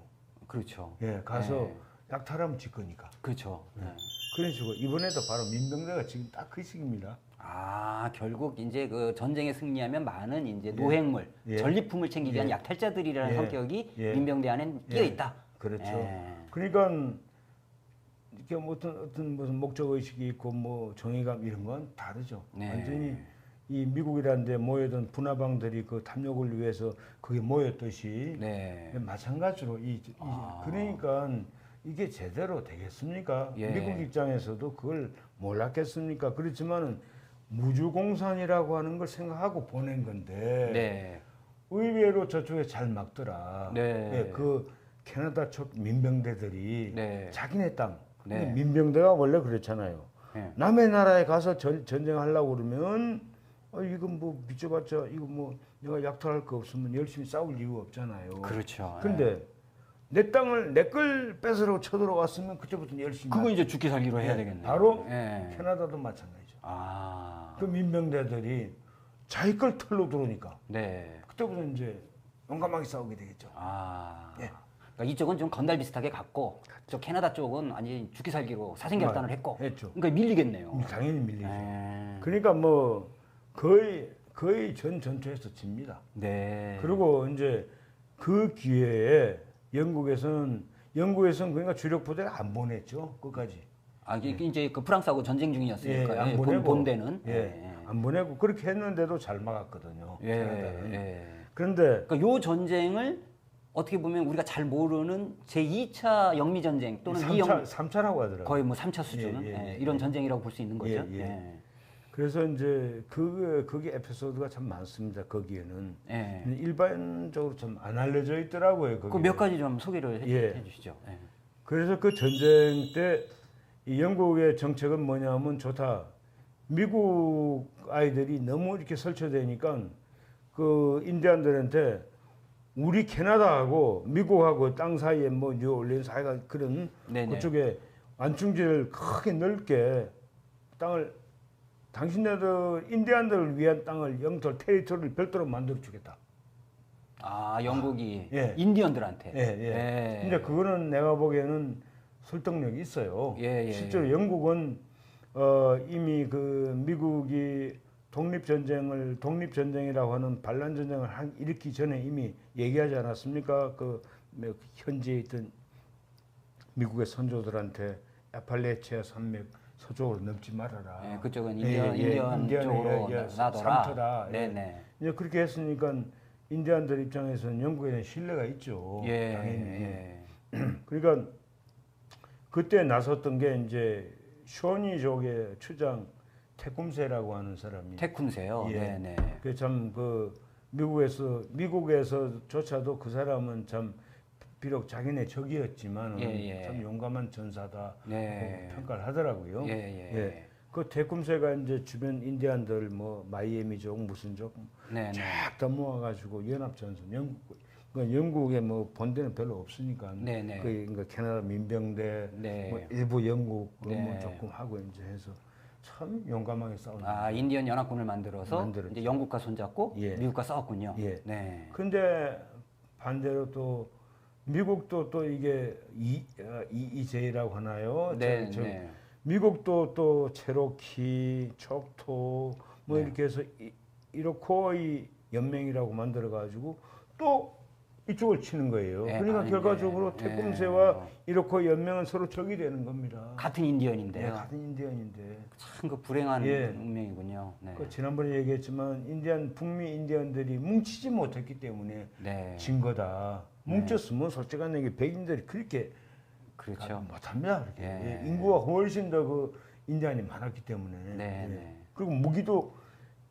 그렇죠. 예 가서 예. 약탈하면 질 거니까. 그렇죠. 예. 그런 식으로 이번에도 바로 민병대가 지금 딱 그 시기입니다. 아, 결국 이제 그 전쟁에 승리하면 많은 이제 노획물, 예. 전리품을 챙기기 위한 예. 약탈자들이라는 예. 성격이 예. 민병대 안에 끼어 있다. 그렇죠. 예. 그러니까 이렇게 뭐 어떤 무슨 목적 의식이 있고 뭐 정의감 이런 건 다르죠. 네. 완전히 이 미국이라는 데 모여든 분화방들이 그 탐욕을 위해서 그게 모였듯이 네. 마찬가지로 그러니까 이게 제대로 되겠습니까? 예. 미국 입장에서도 그걸 몰랐겠습니까? 그렇지만은 무주공산이라고 하는 걸 생각하고 보낸 건데 네. 의외로 저쪽에 잘 막더라. 네. 예, 그 캐나다 쪽 민병대들이 네. 자기네 땅. 네. 근데 민병대가 원래 그렇잖아요. 네. 남의 나라에 가서 전쟁하려고 그러면 이거 뭐 비춰봤자 이거 뭐 내가 약탈할 거 없으면 열심히 싸울 이유가 없잖아요. 그렇죠. 근데 내 땅을 내 걸 뺏으러 쳐들어왔으면 그때부터 열심히. 그거 이제 죽기 살기로 해야 되겠네요. 바로 예. 캐나다도 마찬가지죠. 아. 그 민병대들이 자기 걸 털로 들어오니까 네. 그때부터 이제 용감하게 싸우게 되겠죠. 아. 예. 그러니까 이쪽은 좀 건달 비슷하게 갔고, 저 캐나다 쪽은 아니 죽기 살기로 사생결단을 했고, 했죠. 그러니까 밀리겠네요. 당연히 밀리죠. 예. 그러니까 뭐 거의 전 전투에서 집니다. 네. 그리고 이제 그 기회에 영국에서는 그러니까 주력 부대를 안 보냈죠. 끝까지. 아, 이제 그 프랑스하고 전쟁 중이었으니까 안 보내고 본대는. 안 보내고 그렇게 했는데도 잘 막았거든요. 예. 캐나다는. 예. 그런데 그러니까 요 전쟁을 어떻게 보면 우리가 잘 모르는 제2차 영미 전쟁 또는 3차라고 하더라고요. 거의 뭐 3차 수준 이런 전쟁이라고 볼 수 있는 거죠. 예, 예. 그래서 이제 그게 에피소드가 참 많습니다. 거기에는 예. 일반적으로 좀 안 알려져 있더라고요. 그 몇 가지 좀 소개를 해 주시죠. 예. 그래서 그 전쟁 때 이 영국의 정책은 뭐냐면 좋다. 미국 아이들이 너무 이렇게 설쳐되니까 그 인디안들한테 우리 캐나다하고 미국하고 땅 사이에 뭐 뉴올리언스 하여간 그런 네네. 그쪽에 완충지를 크게 넓게 땅을 당신네들 인디안들을 위한 땅을 영토 테리토리를 별도로 만들어 주겠다. 아, 영국이 예. 인디언들한테. 예. 근데 그거는 내가 보기에는 설득력이 있어요. 예. 실제로 영국은 이미 그 미국이 독립전쟁이라고 하는 반란전쟁을 일으키기 전에 이미 얘기하지 않았습니까? 그 현지에 있던 미국의 선조들한테 아팔레치아 산맥 서쪽으로 넘지 말아라. 예, 그쪽은 인디언 쪽으로 놔둬라. 삼터라. 네네. 이제 그렇게 했으니까 인디안들 입장에서는 영국에 대한 신뢰가 있죠. 예. 당연히. 그러니까 그때 나섰던 게 이제 쇼니족의 추장 테쿰세라고 하는 사람이. 테쿰세요. 예. 네네. 그 참 그 미국에서조차도 그 사람은 참 비록 자기네 적이었지만 참 용감한 전사다 네. 평가를 하더라고요. 예. 그 테쿰세가 이제 주변 인디안들 뭐 마이애미족 무슨 족 쫙 다 모아가지고 연합전선 영국에 뭐 본대는 별로 없으니까 그러니까 캐나다 민병대 뭐 일부 영국 뭐 조금 하고 이제 해서 참 용감하게 싸우는. 아, 인디언 연합군을 만들어서 이제 영국과 손잡고 미국과 싸웠군요. 예. 네. 근데 반대로 또 미국도 또 이게 EEJ라고 하나요? 네. 미국도 또 체로키, 촉토 뭐 이렇게 해서 이로코이 연맹이라고 만들어 가지고 또 이쪽을 치는 거예요. 그러니까 결과적으로 테쿰세와 이로코이 연맹은 서로 적이 되는 겁니다. 같은 인디언인데요. 같은 인디언인데. 참 그 불행한 운명이군요. 네. 그 지난번에 얘기했지만 북미 인디언들이 뭉치지 못했기 때문에 진 거다. 뭉쳤으면 솔직한 얘기 백인들이 그렇게 그렇죠. 못합니다. 인구가 훨씬 더 그 인디안이 많았기 때문에. 그리고 무기도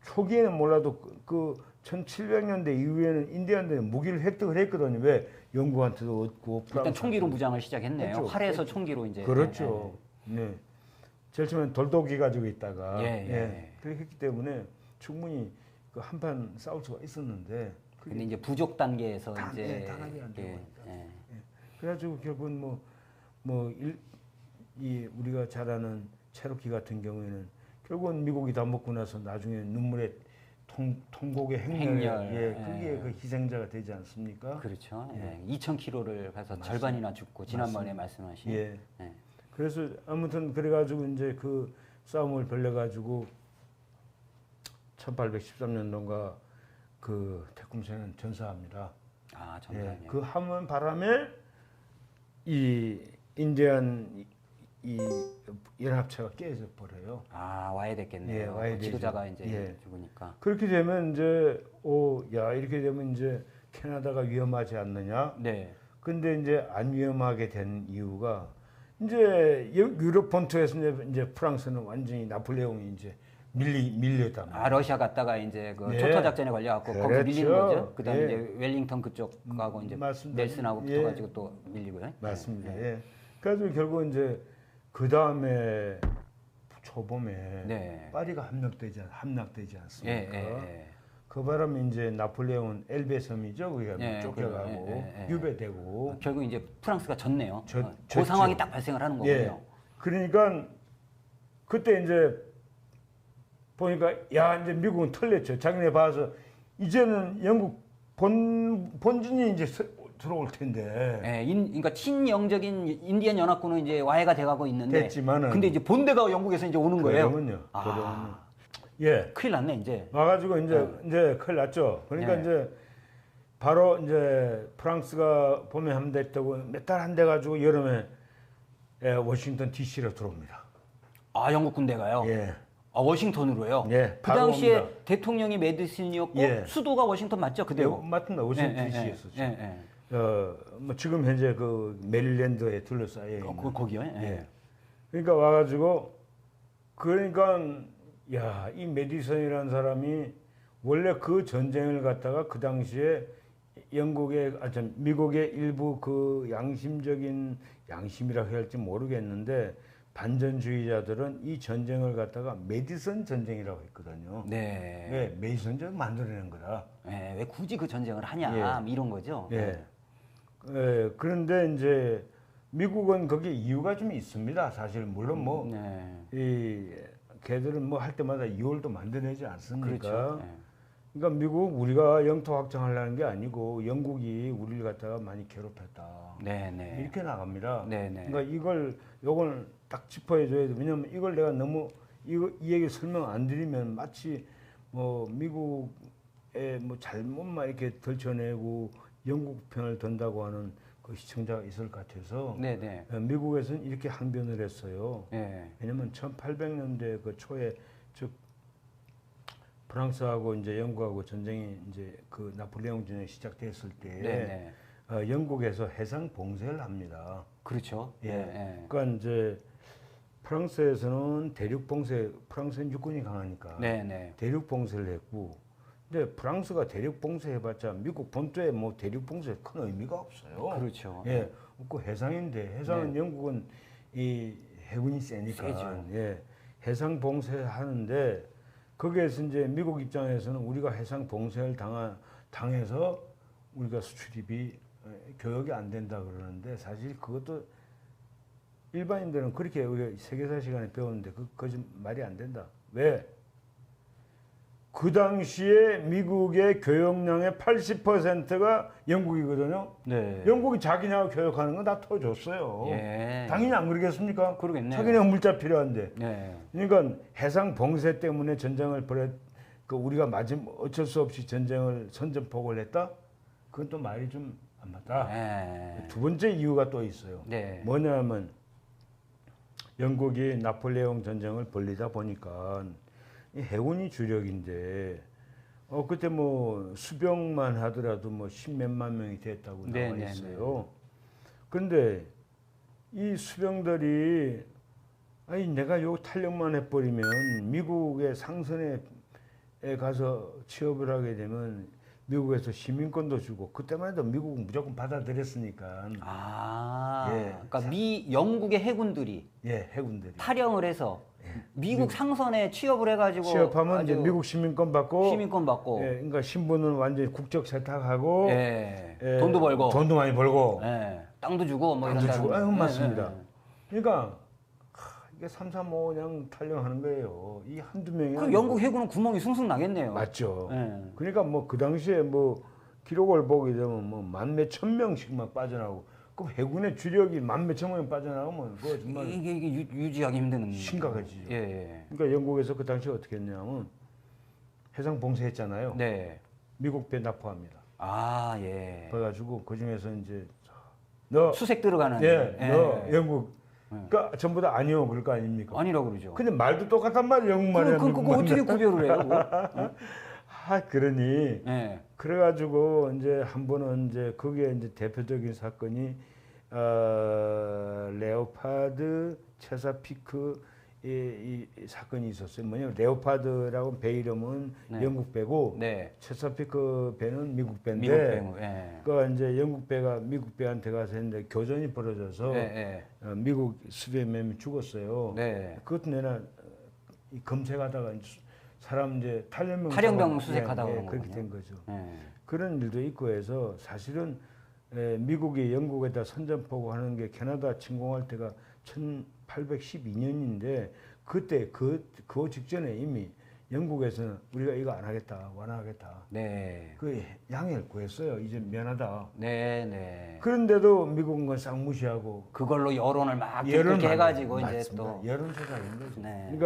초기에는 몰라도 그 1700년대 이후에는 인디안들이 무기를 획득을 했거든요. 왜? 영국한테도 얻고 일단 총기로 무장을 시작했네요. 했죠. 활에서 총기로 이제. 그렇죠. 네. 제일 처음엔 돌도기 가지고 있다가 예. 그렇게 했기 때문에 충분히 그 한판 싸울 수가 있었는데 근데 이제 부족 단계에서 이제 단합이 안 되고 예. 그래가지고 결국은 이 우리가 잘 아는 체로키 같은 경우에는 결국은 미국이 다 먹고 나서 나중에 눈물의 통곡의 행렬, 그게 그 희생자가 되지 않습니까? 그렇죠. 2,000km를 가서 절반이나 죽고 지난번에 말씀하신. 예. 그래서 아무튼 그래가지고 이제 그 싸움을 벌려가지고 1813년도인가 그 태kum새는 전사합니다. 아, 전사요. 그 함은 바람에 이 인디안 이 연합체가 깨져 버려요. 아, 와야 됐겠네요. 예, 와야 되죠. 지도자가 이제 죽으니까. 그렇게 되면 이제 이렇게 되면 이제 캐나다가 위험하지 않느냐? 네. 근데 이제 안 위험하게 된 이유가 이제 유럽 본토에서 이제 프랑스는 완전히 나폴레옹이 이제 밀렸단 말이에요. 아, 러시아 갔다가 이제 그 예. 초토 작전에 걸려갖고 거기 그렇죠. 밀리는 거죠. 그다음에 예. 이제 웰링턴 그쪽하고 이제 맞습니다. 넬슨하고 예. 붙어가지고 또 밀리고요. 맞습니다. 예. 그래가지고 결국 이제 그 다음에 초봄에 네. 파리가 함락되지 않습니까? 예. 그 바람에 이제 나폴레옹은 엘베 섬이죠. 거기가 예, 쫓겨가고 유배되고 결국 이제 프랑스가 졌네요. 그 졌죠. 상황이 딱 발생을 하는 거군요. 예. 그러니까 그때 이제 보니까 이제 미국은 털렸죠. 자기네 봐서 이제는 영국 본진이 이제 들어올 텐데. 예, 그러니까 친영적인 인디언 연합군은 이제 와해가 돼가고 있는데, 됐지만은 근데 이제 본대가 영국에서 이제 오는 거예요. 그러면요. 예, 큰일 났네 이제. 와가지고 이제 큰일 났죠. 그러니까 예. 이제 바로 이제 프랑스가 봄에 함대했다고 몇 달 안 돼가지고 여름에 워싱턴 D.C.로 들어옵니다. 아, 영국 군대가요? 예. 아, 워싱턴으로요? 예, 그 바로 당시에 옵니다. 대통령이 메디슨이었고 예. 수도가 워싱턴 맞죠? 그대로. 맞습니다. 워싱턴 D.C.였었죠. 예. 뭐 지금 현재 그 메릴랜드에 둘러싸여 있는. 거기요? 예. 그러니까 와가지고 그러니까 이 메디슨이라는 사람이 원래 그 전쟁을 갖다가 그 당시에 미국의 일부 그 양심이라 해야 할지 모르겠는데 반전주의자들은 이 전쟁을 갖다가 메디슨 전쟁이라고 했거든요. 네. 왜 메디슨 전쟁 만들어낸 거다. 예, 왜 굳이 그 전쟁을 하냐, 뭐 이런 거죠. 그런데 이제 미국은 거기에 이유가 좀 있습니다. 사실 물론 이 걔들은 뭐 할 때마다 이율도 만들어내지 않습니까? 그렇죠. 그러니까 미국 우리가 영토 확장하려는 게 아니고 영국이 우리를 갖다가 많이 괴롭혔다. 네네. 이렇게 나갑니다. 네네. 그러니까 요걸 딱 짚어줘야 돼. 왜냐면 이걸 내가 너무 이 얘기 설명 안 드리면 마치 뭐 미국의 뭐 잘못만 이렇게 덜쳐내고 영국 편을 든다고 하는 그 시청자가 있을 것 같아서 네네. 미국에서는 이렇게 항변을 했어요. 네. 왜냐면 1800년대 그 초에 즉 프랑스하고 이제 영국하고 전쟁이 이제 그 나폴레옹 전쟁이 시작됐을 때 영국에서 해상 봉쇄를 합니다. 그렇죠. 그러니까 이제 프랑스에서는 대륙 봉쇄, 프랑스는 육군이 강하니까 대륙 봉쇄를 했고, 근데 프랑스가 대륙 봉쇄해봤자 미국 본토에 뭐 대륙 봉쇄 큰 의미가 없어요. 그렇죠. 없고 해상인데 해상은 영국은 이 해군이 세니까 해상 봉쇄하는데 거기에서 이제 미국 입장에서는 우리가 해상 봉쇄를 당해서 우리가 수출입이 교역이 안 된다 그러는데 사실 그것도 일반인들은 그렇게 우리가 세계사 시간에 배웠는데 그거 말이 안 된다. 왜? 그 당시에 미국의 교역량의 80%가 영국이거든요. 영국이 자기네하고 교역하는 거 다 터줬어요. 당연히 안 그러겠습니까? 그러겠네요. 자기네가 물자 필요한데. 그러니까 해상 봉쇄 때문에 전쟁을 우리가 어쩔 수 없이 전쟁을 선전포고를 했다? 그건 또 말이 좀 안 맞다. 두 번째 이유가 또 있어요. 뭐냐면 영국이 나폴레옹 전쟁을 벌리다 보니까 이 해군이 주력인데 그때 뭐 수병만 하더라도 뭐 십몇만 명이 됐다고 나와 있어요. 그런데 이 수병들이 내가 요 탄력만 해버리면 미국의 상선에 가서 취업을 하게 되면 미국에서 시민권도 주고 그때만 해도 미국은 무조건 받아들였으니까. 아, 예. 그러니까 영국의 해군들이 예, 해군들이 탈영을 해서 미국 상선에 취업을 해가지고 취업하면 이제 미국 시민권 받고 시민권 받고, 예, 그러니까 신분은 완전히 국적 세탁하고 예, 예, 돈도 벌고, 돈도 많이 벌고 예, 땅도 주고 뭐 땅도 이런다는 주고 거예요. 맞습니다. 그러니까 이게 3, 3, 5 그냥 탈영하는 거예요. 이 한두 명이 그럼 영국 해군은 구멍이 숭숭 나겠네요. 맞죠. 예. 그러니까 뭐 그 당시에 뭐 기록을 보게 되면 뭐 만 몇천 명씩 막 빠져나오고 그 해군의 주력이 만 몇천 명이 빠져나오면 그거 정말 이게 유지하기 힘든 심각하지요. 예, 예. 그러니까 영국에서 그 당시에 어떻게 했냐면 해상 봉쇄했잖아요. 네. 미국 배 납포합니다. 아, 예. 그래가지고 그 중에서 이제 너 수색 들어가는. 예, 예. 너 영국 그러니까 전부 다 아니요 그럴 거 아닙니까? 아니라고 그러죠. 근데 말도 똑같단 말이에요. 영국말이야. 그거 어떻게 구별을 해요? 그거? 그러니 예. 그래가지고 이제 한 번은 이제 거기에 이제 대표적인 사건이 레오파드 체사피크 이 사건이 있었어요. 뭐냐면 레오파드라고 배 이름은 네. 영국 배고 네. 체사피크 배는 미국 배인데 미국 배무. 예. 그 이제 영국 배가 미국 배한테 가서 했는데 교전이 벌어져서 예, 예. 미국 수백 명이 죽었어요. 네. 그것도 내가 검색하다가 사람 이제 탈영병 수색하다가 그런 그렇게 거군요. 된 거죠. 예. 그런 일도 있고 해서 사실은 미국이 영국에다 선전포고 하는 게 캐나다 침공할 때가 1812년인데 그때 그 직전에 이미 영국에서는 우리가 이거 안 하겠다, 완화하겠다. 네. 그 양해를 구했어요. 이제 미안하다. 네, 네. 그런데도 미국은 건 싹 무시하고 그걸로 여론을 막 여론 그렇게 해가지고 맞습니다. 이제 또. 여론조작인 거죠. 네.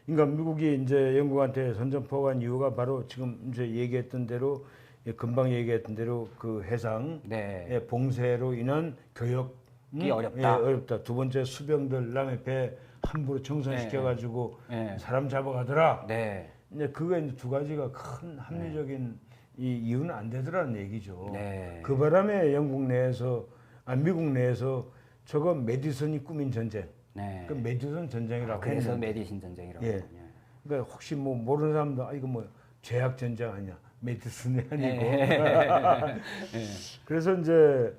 그러니까 미국이 이제 영국한테 선전포고한 이유가 바로 지금 이제 얘기했던 대로 금방 얘기했던 대로 그 해상의 네. 봉쇄로 인한 교역이 어렵다. 어렵다. 두 번째 수병들 그다음에 배 함부로 정선시켜가지고 네. 사람 잡아가더라. 네. 이제 그거 이제 두 가지가 큰 합리적인 이 이유는 안 되더라는 얘기죠. 네. 그 바람에 미국 내에서 저거 메디슨이 꾸민 전쟁. 네. 그 메디슨 전쟁이라고. 그래서 했는데. 메디신 전쟁이라고. 예. 하군요. 그러니까 혹시 뭐 모르는 사람도 이거 뭐 죄악 전쟁 아니야? 메디슨이 아니고. 네. 그래서 이제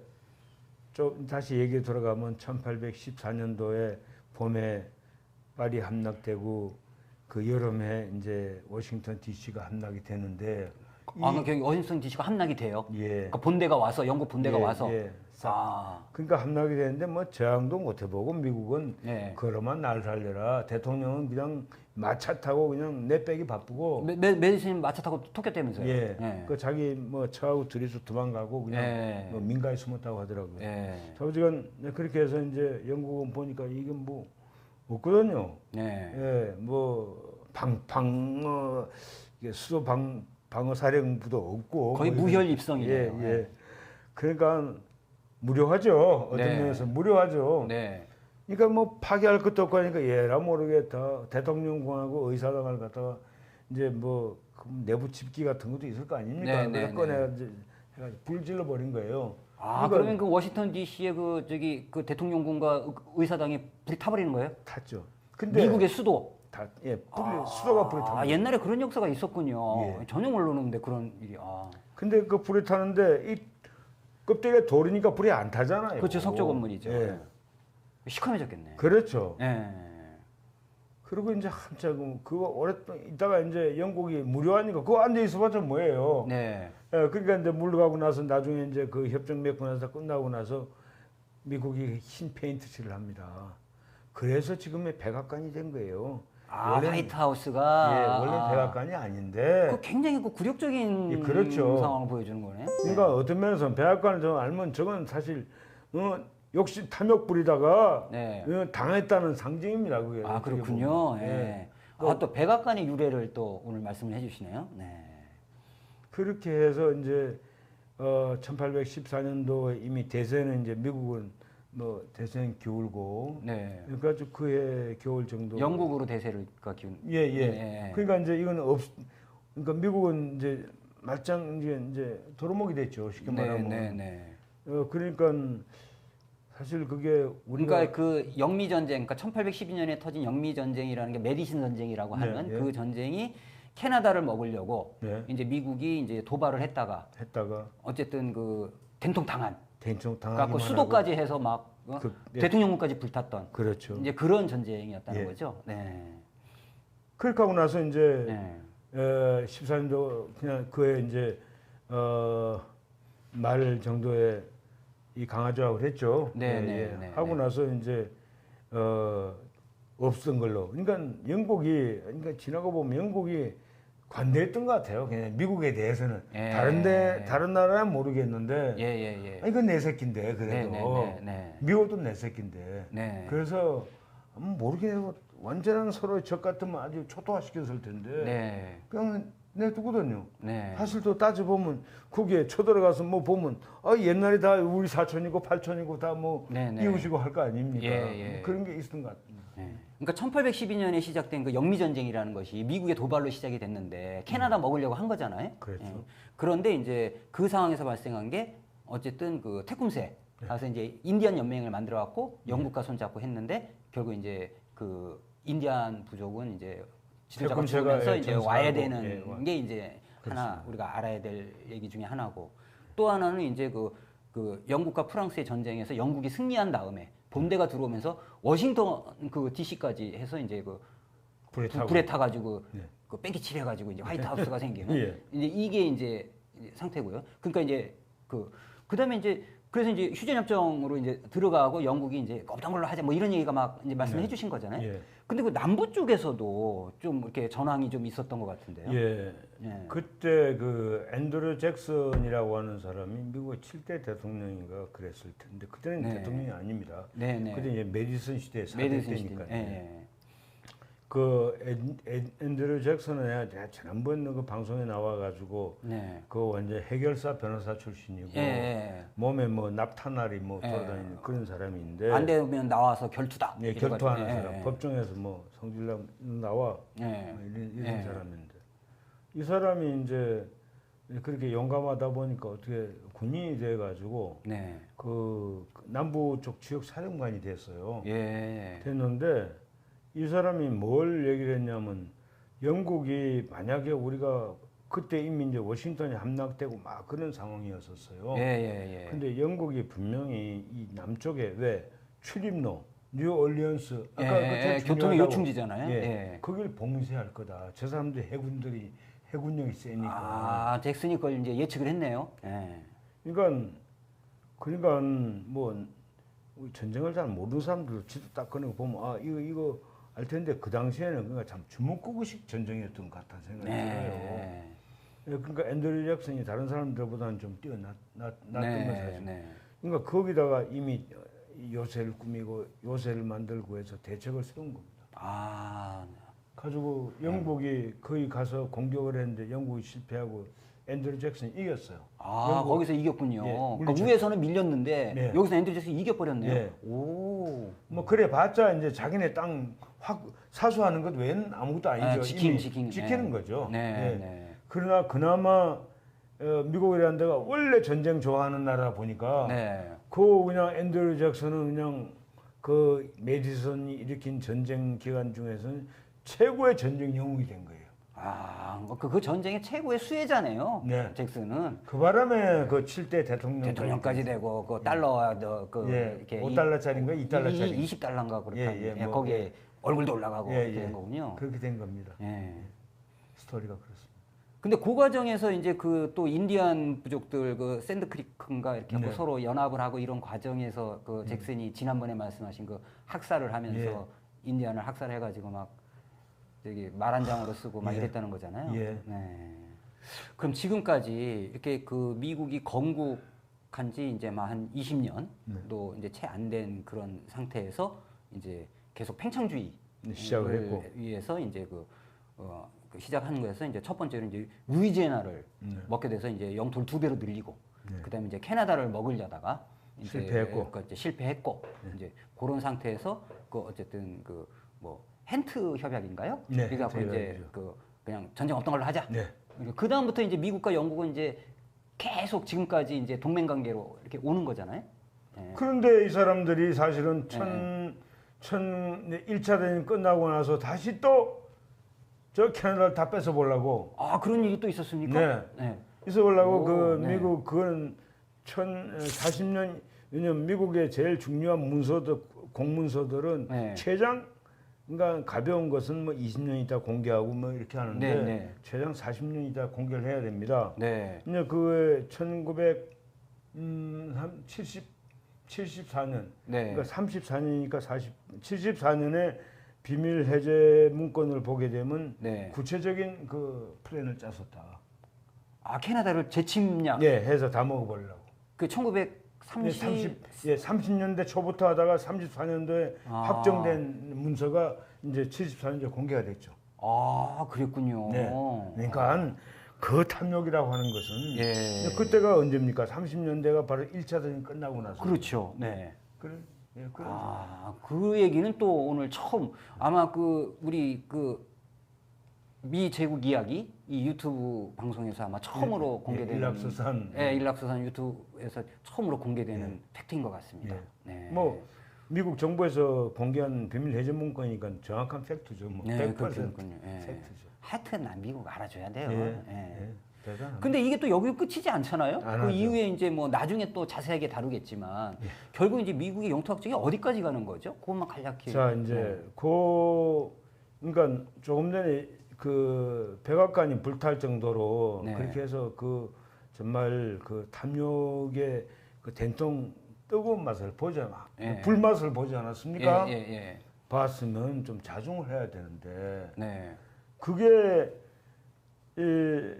좀 다시 얘기 돌아가면 1814년도에 봄에 파리 함락되고 그 여름에 이제 워싱턴 D.C.가 함락이 되는데 거기 워싱턴 D.C.가 함락이 돼요. 예. 그러니까 본대가 와서 영국 본대가 와서. 예. 아. 그러니까 함락이 되는데 뭐 저항도 못 해보고 미국은 네. 걸어만 날 살려라. 대통령은 그냥 마차 타고 그냥 내 빼기 바쁘고 메디신 마차 타고 토꼈다면서요? 예. 예. 그 자기 뭐 차하고 둘이서 도망가고 그냥 예. 뭐 민가에 숨었다고 하더라고요. 예. 자부지간 그렇게 해서 이제 영국은 보니까 이게 뭐 없거든요. 네. 예, 뭐 이게 수도 방어 사령부도 없고 거의 뭐 무혈 입성이네요. 예, 예. 그러니까 무료하죠. 어떤 네. 면에서 무료하죠. 네. 그러니까 뭐 파괴할 것도 없고 하니까 얘라 모르겠다. 대통령궁하고 의사당을 갖다가 이제 뭐 내부 집기 같은 것도 있을 거 아닙니까? 네, 그래서 네, 꺼내 이제 해가지고 불질러 버린 거예요. 아, 그러면 그 워싱턴 D.C.의 그 대통령궁과 의사당이 불이 타버리는 거예요? 탔죠. 근데 미국의 수도. 수도가 불이 타는 아, 옛날에 그런 역사가 있었군요. 예. 전혀 모르는데 그런 일이. 아. 근데 그 불이 타는데 이 껍데기가 돌이니까 불이 안 타잖아요. 그렇죠. 석조 건물이죠. 예. 시커매졌겠네. 그렇죠. 예. 그리고 이제 한참 그거 오랫동안 있다가 이제 영국이 무료하니까 그거 앉아 있어봤자 뭐예요. 네. 예, 그러니까 이제 물러가고 나서 나중에 이제 그 협정 맺고 나서 끝나고 나서 미국이 흰 페인트 칠을 합니다. 그래서 지금의 백악관이 된 거예요. 아, 원래는- 화이트하우스가. 예, 원래 백악관이 아닌데. 그 굉장히 그 굴욕적인 예, 그렇죠. 상황을 보여주는 거네. 그러니까 어떤 면에서 백악관을 좀 알면 저건 사실 역시 탐욕 부리다가 네. 당했다는 상징입니다. 그게. 아, 어떻게 그렇군요. 보면. 예. 아, 또 백악관의 유래를 또 오늘 말씀을 해주시네요. 네. 그렇게 해서 이제 1814년도에 이미 대세는 이제 미국은 뭐 대세는 기울고 네. 그러니까 그해 겨울 정도 영국으로 대세가 기운. 예. 네. 그러니까 이제 이건 그러니까 미국은 이제 말짱 이제 도루묵이 됐죠. 쉽게 말하면. 네. 그러니까 사실 그게 우리가 그러니까 그 영미 전쟁, 그러니까 1812년에 터진 영미 전쟁이라는 게 메디신 전쟁이라고 하는 네. 그 전쟁이 캐나다를 먹으려고 네. 이제 미국이 이제 도발을 했다가 어쨌든 그 된통 당한. 갖고 수도까지 해서 막 대통령궁까지 불탔던. 그렇죠. 이제 그런 전쟁이었다는 예. 거죠. 네. 그렇게 하고 나서 이제 네. 14년도 그냥 그에 이제 말 정도에 이 강화조약을 했죠. 네, 네, 네, 하고 나서 이제 없었던 걸로. 그러니까 영국이 그러니까 지나고 보면 영국이 관대했던 것 같아요. 그냥 미국에 대해서는 예. 다른 나라는 모르겠는데. 예. 아, 이건 내 새끼인데 그래도 네. 미국도 내 새끼인데. 네. 그래서 모르겠네요. 완전한 서로의 적 같으면 아주 초토화시켰을 텐데. 네. 그냥 내두거든요. 네. 사실 또 따져보면 거기에 쳐들어가서 뭐 보면 옛날에 다 우리 사촌이고 팔촌이고 다 뭐 이웃이고 할 거 아닙니까? 예. 뭐 그런 게 있었던 것 같아요. 네. 그러니까 1812년에 시작된 그 영미 전쟁이라는 것이 미국의 도발로 시작이 됐는데 캐나다 먹으려고 한 거잖아요. 그렇죠. 예. 그런데 이제 그 상황에서 발생한 게 어쨌든 그 태쿰세 가서 이제 인디안 연맹을 만들어 갖고 영국과 손잡고 했는데 결국 이제 그 인디안 부족은 이제 지도자가 죽으면서 이제 와야 되는 게 이제 하나 우리가 알아야 될 얘기 중에 하나고 또 하나는 이제 그 영국과 프랑스의 전쟁에서 영국이 승리한 다음에 본대가 들어오면서 워싱턴 그 DC까지 해서 이제 그 불에 타가지고 그 뺑기칠 해가지고 이제 화이트하우스가 생기는 이제 이게 이제 상태고요. 그러니까 이제 그다음에 이제 그래서 이제 휴전협정으로 이제 들어가고 영국이 이제 없던 걸로 하자 뭐 이런 얘기가 막 이제 말씀해 주신 거잖아요. 근데 그 남부 쪽에서도 좀 이렇게 전황이 좀 있었던 것 같은데요. 그때 그 앤드류 잭슨이라고 하는 사람이 미국의 7대 대통령인가 그랬을 텐데 그때는 대통령이 아닙니다. 그때 이제 메디슨 시대 4대 때니까. 그 앤드류 잭슨은 내가 지난번 그 방송에 나와가지고 그 완전 해결사 변호사 출신이고 몸에 뭐 납타날이 뭐 돌아다니는 그런 사람인데 안 되면 나와서 결투다. 결투하는 사람 법정에서 뭐 성질나 나와 이런 사람인데 이 사람이 이제 그렇게 용감하다 보니까 어떻게 군인이 돼가지고 그 남부 쪽 지역 사령관이 됐어요. 됐는데. 이 사람이 뭘 얘기를 했냐면 영국이 만약에 우리가 그때 이미 이제 워싱턴이 함락되고 막 그런 상황이었었어요. 근데 영국이 분명히 이 남쪽에 왜 출입로, 뉴올리언스 아까 교통의 요충지잖아요. 거길 봉쇄할 거다. 저 사람들 해군력이 세니까. 잭슨이 그걸 이제 예측을 했네요. 그러니까 뭐 전쟁을 잘 모르는 사람들도 지도 딱 꺼내고 보면 이거 알 텐데 그 당시에는 그러니까 참 주먹구구식 전쟁이었던 것 같다는 생각이 들어요. 그러니까 앤드류 잭슨이 다른 사람들보다는 좀 뛰어났던 건 사실. 그러니까 거기다가 이미 요새를 꾸미고 요새를 만들고 해서 대책을 세운 겁니다. 가지고 영국이 거기 가서 공격을 했는데 영국이 실패하고 앤드류 잭슨이 이겼어요. 거기서 이겼군요. 그러니까 위에서는 밀렸는데 여기서 앤드류 잭슨이 이겨버렸네요. 뭐 그래 봤자 이제 자기네 땅 확 사수하는 것 외에는 아무것도 아니죠. 지키는 거죠. 그러나 그나마 미국이라는 데가 원래 전쟁 좋아하는 나라 보니까 그냥 앤드류 잭슨은 그냥 그 메디슨이 일으킨 전쟁 기간 중에서는 최고의 전쟁 영웅이 된 거예요. 그 전쟁의 최고의 수혜자네요. 잭슨은. 그 바람에 그 7대 대통령까지 되고 그 달러와 이렇게 5달러짜리인가 2달러짜리 20달러인가 그렇게 거기에 얼굴도 올라가고 된 거군요. 그렇게 된 겁니다. 스토리가 그렇습니다. 근데 그 과정에서 이제 그 또 인디안 부족들 그 샌드크리크인가 이렇게 하고 서로 연합을 하고 이런 과정에서 그 잭슨이 지난번에 말씀하신 그 학살을 하면서 인디안을 학살해가지고 막 저기 말 한 장으로 쓰고 막 이랬다는 거잖아요. 그럼 지금까지 이렇게 그 미국이 건국한 지 이제 한 20년도 이제 채 안 된 그런 상태에서 이제 계속 팽창주의 시작을 했고 위해서 이제 그 시작하는 거에서 이제 첫 번째로 이제 루이지애나를 먹게 돼서 이제 영토를 2배로 늘리고 그다음에 이제 캐나다를 먹으려다가 이제 실패했고 이제 그런 상태에서 그 어쨌든 그 뭐 헨트 협약인가요? 그래갖고 이제 그냥 전쟁 없던 걸로 하자. 그 다음부터 이제 미국과 영국은 이제 계속 지금까지 이제 동맹 관계로 이렇게 오는 거잖아요. 그런데 이 사람들이 사실은 1차 대전 끝나고 나서 다시 또 저 캐나다를 다 뺏어 보려고. 아, 그런 일이 또 있었습니까? 네. 네. 있어 보려고 오, 그 네. 미국 그건 1040년 왜냐면 미국의 제일 중요한 문서들 공문서들은 네. 최장 그러니까 가벼운 것은 뭐 20년 있다 공개하고 뭐 이렇게 하는데 네, 네. 최장 40년 있다 공개를 해야 됩니다. 네. 근데 그 1974년 네. 그러니까 34년이니까 74년에 비밀 해제 문건을 보게 되면 네. 구체적인 그 플랜을 짰었다. 아, 캐나다를 재침략. 예, 해서 다 먹어보려고. 그 1930. 예, 30년대 초부터 하다가 34년도에 아. 확정된 문서가 이제 74년도에 공개가 됐죠. 아, 그랬군요. 네. 그러니까 그 탐욕이라고 하는 것은 예. 그때가 언제입니까? 30년대가 바로 1차 대전이 끝나고 나서. 그렇죠. 네. 그래. 예, 그래. 아, 그 얘기는 또 오늘 처음 아마 그 우리 그 미 제국 이야기 이 유튜브 방송에서 아마 처음으로 공개되는 일락서산. 일락서산 유튜브에서 처음으로 공개되는 팩트인 것 같습니다. 예. 네. 뭐 미국 정부에서 공개한 비밀 해제 문건이니까 정확한 팩트죠. 뭐 네, 100% 그렇군요. 예. 팩트죠. 하여튼 난 미국 알아줘야 돼요. 예. 예. 예. 대단합니다. 근데 이게 또 여기 끝이지 않잖아요. 안 그 하죠. 이후에 이제 뭐 나중에 또 자세하게 다루겠지만 결국 이제 미국의 영토 확장이 어디까지 가는 거죠? 그것만 간략히. 자 이제 그러니까 조금 전에 그 백악관이 불탈 정도로 네. 그렇게 해서 그 정말 그 탐욕의 그 된통 뜨거운 맛을 보지 않아 예. 불맛을 보지 않았습니까? 예. 봤으면 좀 자중을 해야 되는데 네. 그게 이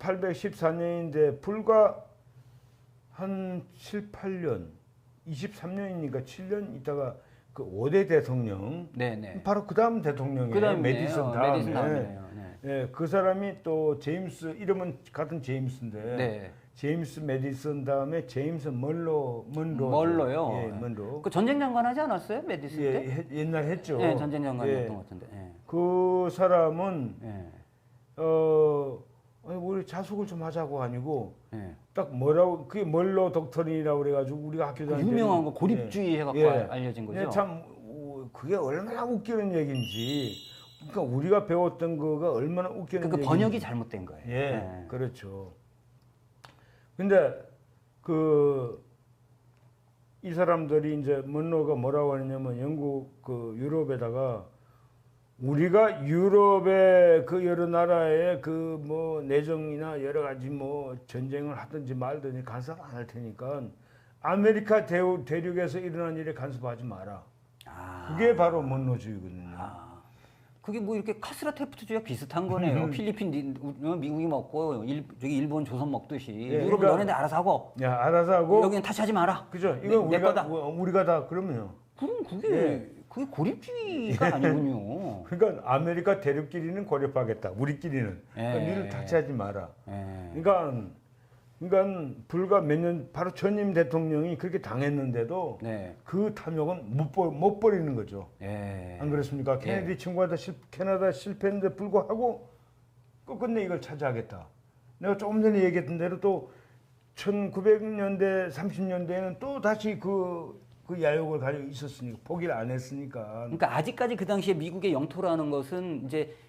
1814년인데 불과 한 7, 8년 23년이니까 7년 있다가 그 5대 대통령 네네. 바로 그 다음 대통령이에요. 그다음이네요. 메디슨 다음에. 메디슨 다음이네요. 네. 예, 그 사람이 또 제임스 이름은 같은 제임스인데 네. 제임스 메디슨 다음에 제임스 먼로 멀로요. 예, 먼로. 그 전쟁 장관 하지 않았어요? 메디슨 때? 옛날 했죠. 네, 전쟁 장관이었던 예. 것 같은데. 예. 그 사람은 예. 아니, 우리 자숙을 좀 하자고 아니고 예. 딱 뭐라고 그게 멀로 독트린이라고 그래가지고 우리가 학교 그 다닐 유명한 거 때는 고립주의 해갖고 예. 알려진 거죠. 근데 참 그게 얼마나 웃기는 얘기인지 그러니까 우리가 배웠던 거가 얼마나 웃기는 그 얘기인지 번역이 잘못된 거예요. 예, 그렇죠. 근데 그 이 사람들이 이제 먼로가 뭐라고 하냐면 영국 그 유럽에다가 우리가 유럽의 그 여러 나라의 그 뭐 내정이나 여러 가지 뭐 전쟁을 하든지 말든지 간섭 안 할 테니까 아메리카 대륙에서 일어난 일에 간섭하지 마라. 아. 그게 바로 먼로주의거든요. 그게 뭐 이렇게 카스라 테프트주의와 비슷한 거네요. 필리핀 미국이 먹고 저기 일본 조선 먹듯이 예, 유럽은 그러니까 너네들 알아서 하고 야 알아서 하고 여기는 타치하지 마라. 그죠? 내 이건 거다. 우리가 다 그러면요. 그럼 그게 예. 그게 고립주의가 아니군요. 그러니까 아메리카 대륙끼리는 고립하겠다. 우리끼리는 그러니까 예. 니를 타치하지 마라. 예. 그러니까 불과 몇 년 바로 전임 대통령이 그렇게 당했는데도 네. 그 탐욕은 못 버리는 거죠. 예. 안 그렇습니까? 케네디 친구한테 캐나다 실패했는데 불구하고 끝끝내 이걸 차지하겠다. 내가 조금 전에 얘기했던 대로 또 1900년대, 30년대에는 또 다시 그 야욕을 가지고 있었으니까 포기를 안 했으니까. 그러니까 아직까지 그 당시에 미국의 영토라는 것은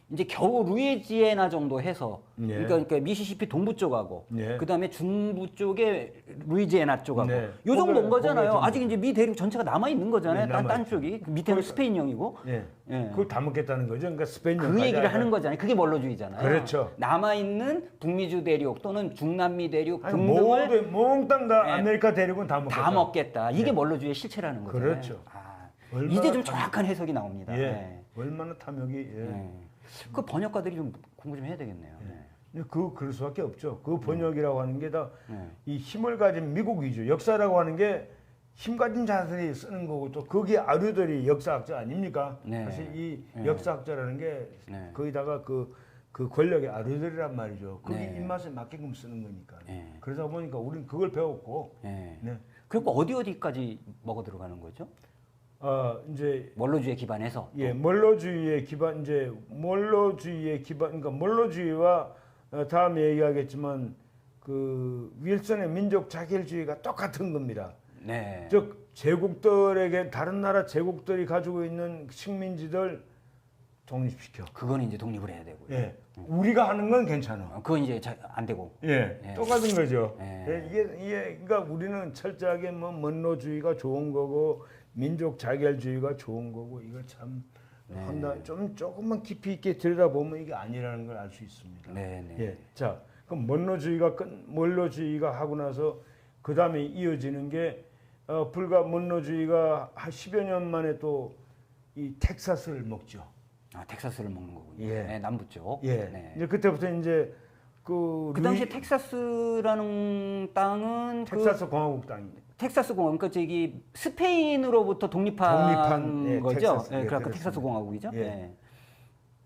이제 겨우 루이지애나 정도 해서 예. 그러니까 미시시피 동부 쪽하고 예. 그다음에 중부 쪽에 루이지애나 쪽하고 네. 요 정도인 거기가 거잖아요. 정도. 아직 이제 미 대륙 전체가 남아 있는 거잖아요. 네, 딴 남아있죠. 쪽이 그 밑에는 스페인령이고 예. 예. 그걸 다 먹겠다는 거죠. 그러니까 스페인 그 얘기를 하는 거잖아요. 그게 멀로주의잖아요. 그렇죠. 남아 있는 북미주 대륙 또는 중남미 대륙 아니, 등등을 몽땅 다 예. 아메리카 대륙은 다 먹겠다. 다 먹겠다. 이게 예. 멀로주의의 실체라는 거잖아요. 그렇죠. 아, 얼마나 이제 좀 탐욕- 정확한 해석이 나옵니다. 예. 예. 얼마나 탐욕이. 예. 예. 그 번역가들이 좀 공부 좀 해야 되겠네요. 네. 근데 그럴 수밖에 없죠. 그 번역이라고 하는 게 다 이 네. 힘을 가진 미국 위주. 역사라고 하는 게 힘 가진 자들이 쓰는 거고 또 거기 아류들이 역사학자 아닙니까? 네. 사실 이 네. 역사학자라는 게 네. 거기다가 그 권력의 아류들이란 말이죠. 거기 네. 입맛에 맞게끔 쓰는 거니까. 네. 그러다 보니까 우리는 그걸 배웠고. 예. 네. 그리고 어디까지 먹어 들어가는 거죠? 이제 멀로주의 기반에서. 예, 멀로주의의 기반 그러니까 멀로주의와 다음에 얘기하겠지만 그 윌슨의 민족 자결주의가 똑같은 겁니다. 네. 즉 제국들에게 다른 나라 제국들이 가지고 있는 식민지들 독립시켜. 그거는 이제 독립을 해야 되고요. 예. 우리가 하는 건 괜찮아. 그건 이제 안 되고. 예. 예. 똑같은 거죠. 예. 예. 이게 그러니까 우리는 철저하게 뭐 먼로주의가 좋은 거고 민족 자결주의가 좋은 거고 이거 참 한다 좀 조금만 깊이 있게 들여다보면 이게 아니라는 걸 알 수 있습니다. 네, 네. 예. 자, 그럼 먼로주의가 하고 나서 그 다음에 이어지는 게 불과 먼로주의가 한 10여 년 만에 또 이 텍사스를 먹죠. 아, 텍사스를 먹는 거군요. 예. 네, 남부 쪽. 예. 네. 이제 그때부터 이제 그 당시에 텍사스라는 땅은 텍사스 공화국 땅입니다. 텍사스 공화국, 그러니까 저기 스페인으로부터 독립한 예, 거죠. 텍사스, 예, 예, 그러니까 그렇습니다. 텍사스 공화국이죠. 예.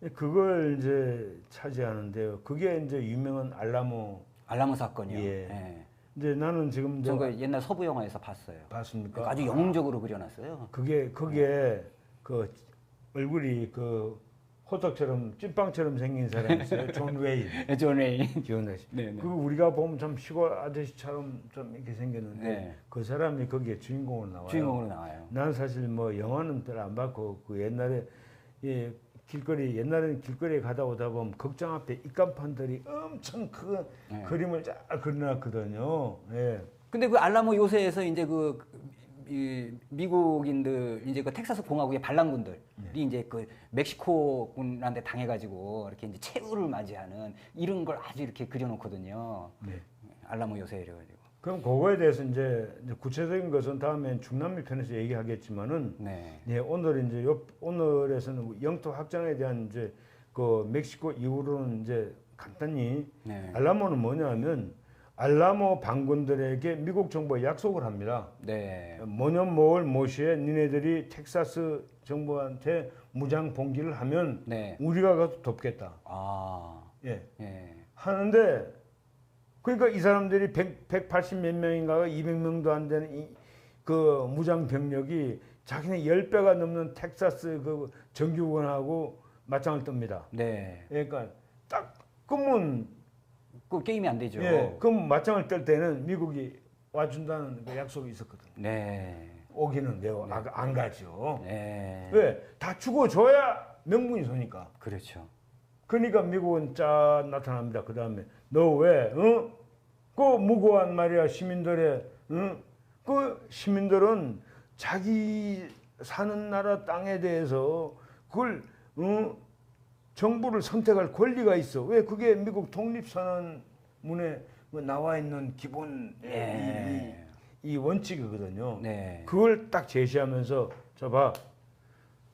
예. 그걸 이제 차지하는데요. 그게 이제 유명한 알라모 사건이요. 예. 예. 이제 나는 지금 전 그 옛날 서부 영화에서 봤어요. 봤습니까? 아주 영웅적으로 그려놨어요. 그게 그 얼굴이 그 호떡처럼 찐빵처럼 생긴 사람이 있어요. 존 웨인. 존 웨인. 기억나시? 네, 네. 그 우리가 보면 좀 시골 아저씨처럼 좀 이렇게 생겼는데 네. 그 사람이 거기에 주인공으로 나와요. 주인공으로 나와요. 난 사실 뭐 영화는 별 안 봤고 그 옛날에 옛날에는 길거리에 가다 오다 보면 극장 앞에 입간판들이 엄청 큰 그림을 쫙 그려놨거든요. 예. 근데 그 알라모 요새에서 이제 이 미국인들 이제 그 텍사스 공화국의 반란군들이 이제 그 멕시코군한테 당해가지고 이렇게 이제 최후를 맞이하는 이런 걸 아주 이렇게 그려놓거든요. 네. 알라모 요새 이래가지고. 그럼 그거에 대해서 이제 구체적인 것은 다음에 중남미 편에서 얘기하겠지만은 네. 오늘 이제 오늘에서는 영토 확장에 대한 이제 그 멕시코 이후로는 이제 간단히 알라모는 뭐냐면 알라모 반군들에게 미국 정부가 약속을 합니다. 네. 모년 모월 모시에 니네들이 텍사스 정부한테 무장 봉기를 하면 우리가 가서 돕겠다. 아. 예. 예. 하는데 그러니까 이 사람들이 180 몇 명인가가 200명도 안 되는 그 무장 병력이 자기네 10배가 넘는 텍사스 그 정규군하고 맞짱을 뜹니다. 네. 그러니까 딱 그러면 그 게임이 안 되죠. 예, 그럼 맞짱을 뜰 때는 미국이 와준다는 그 약속이 있었거든. 네. 오기는 내가 안 가죠. 네. 왜? 다 죽어줘야 명분이 서니까. 그렇죠. 그러니까 미국은 쫙 나타납니다. 그 다음에 너 왜? 그 무고한 말이야 시민들의. 그 시민들은 자기 사는 나라 땅에 대해서 그걸 정부를 선택할 권리가 있어. 왜? 그게 미국 독립선언문에 나와 있는 기본 이 원칙이거든요. 네. 그걸 딱 제시하면서 자 봐.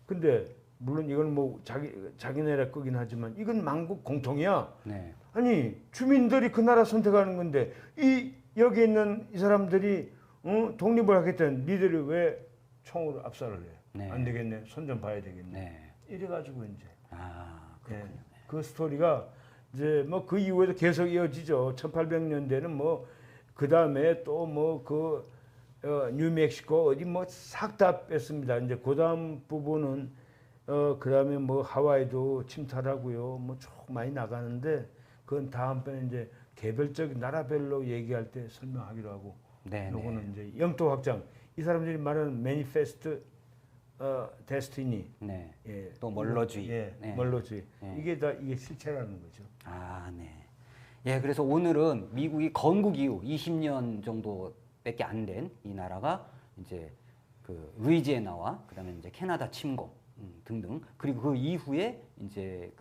근데 물론 이건 뭐 자기네라 거긴 하지만 이건 만국 공통이야. 네. 아니 주민들이 그 나라 선택하는 건데 여기 있는 이 사람들이 독립을 하겠다는 니들이 왜 총으로 압살을 해? 네. 안 되겠네. 손 좀 봐야 되겠네. 네. 이래가지고 이제. 그렇군요. 그 스토리가 이제 뭐 그 이후에도 계속 이어지죠. 1800년대는 뭐 그 다음에 또 뭐 뉴멕시코 어디 뭐 싹 다 뺐습니다. 이제 그 다음 부분은 그 다음에 뭐 하와이도 침탈하고요. 뭐 쭉 많이 나가는데 그건 다음번에 이제 개별적 나라별로 얘기할 때 설명하기로 하고. 네. 요거는 이제 영토 확장. 이 사람들이 말하는 매니페스트 데스티니. 네. 예. 또 멀로주의. 예. 네. 멀로주의. 네. 이게 실체라는 거죠. 아, 네. 예, 그래서 오늘은 미국이 건국 이후 20년 정도밖에 안 된 이 나라가 이제 그 루이지애나와 그다음에 이제 캐나다 침공 등등 그리고 그 이후에 이제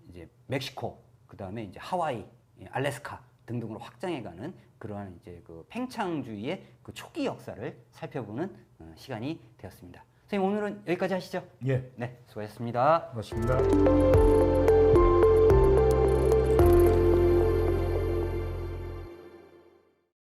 이제 멕시코 그다음에 이제 하와이, 알래스카 등등으로 확장해가는 그러한 이제 그 팽창주의의 그 초기 역사를 살펴보는 시간이 되었습니다. 선생님 오늘은 여기까지 하시죠. 예. 네, 수고하셨습니다. 고맙습니다.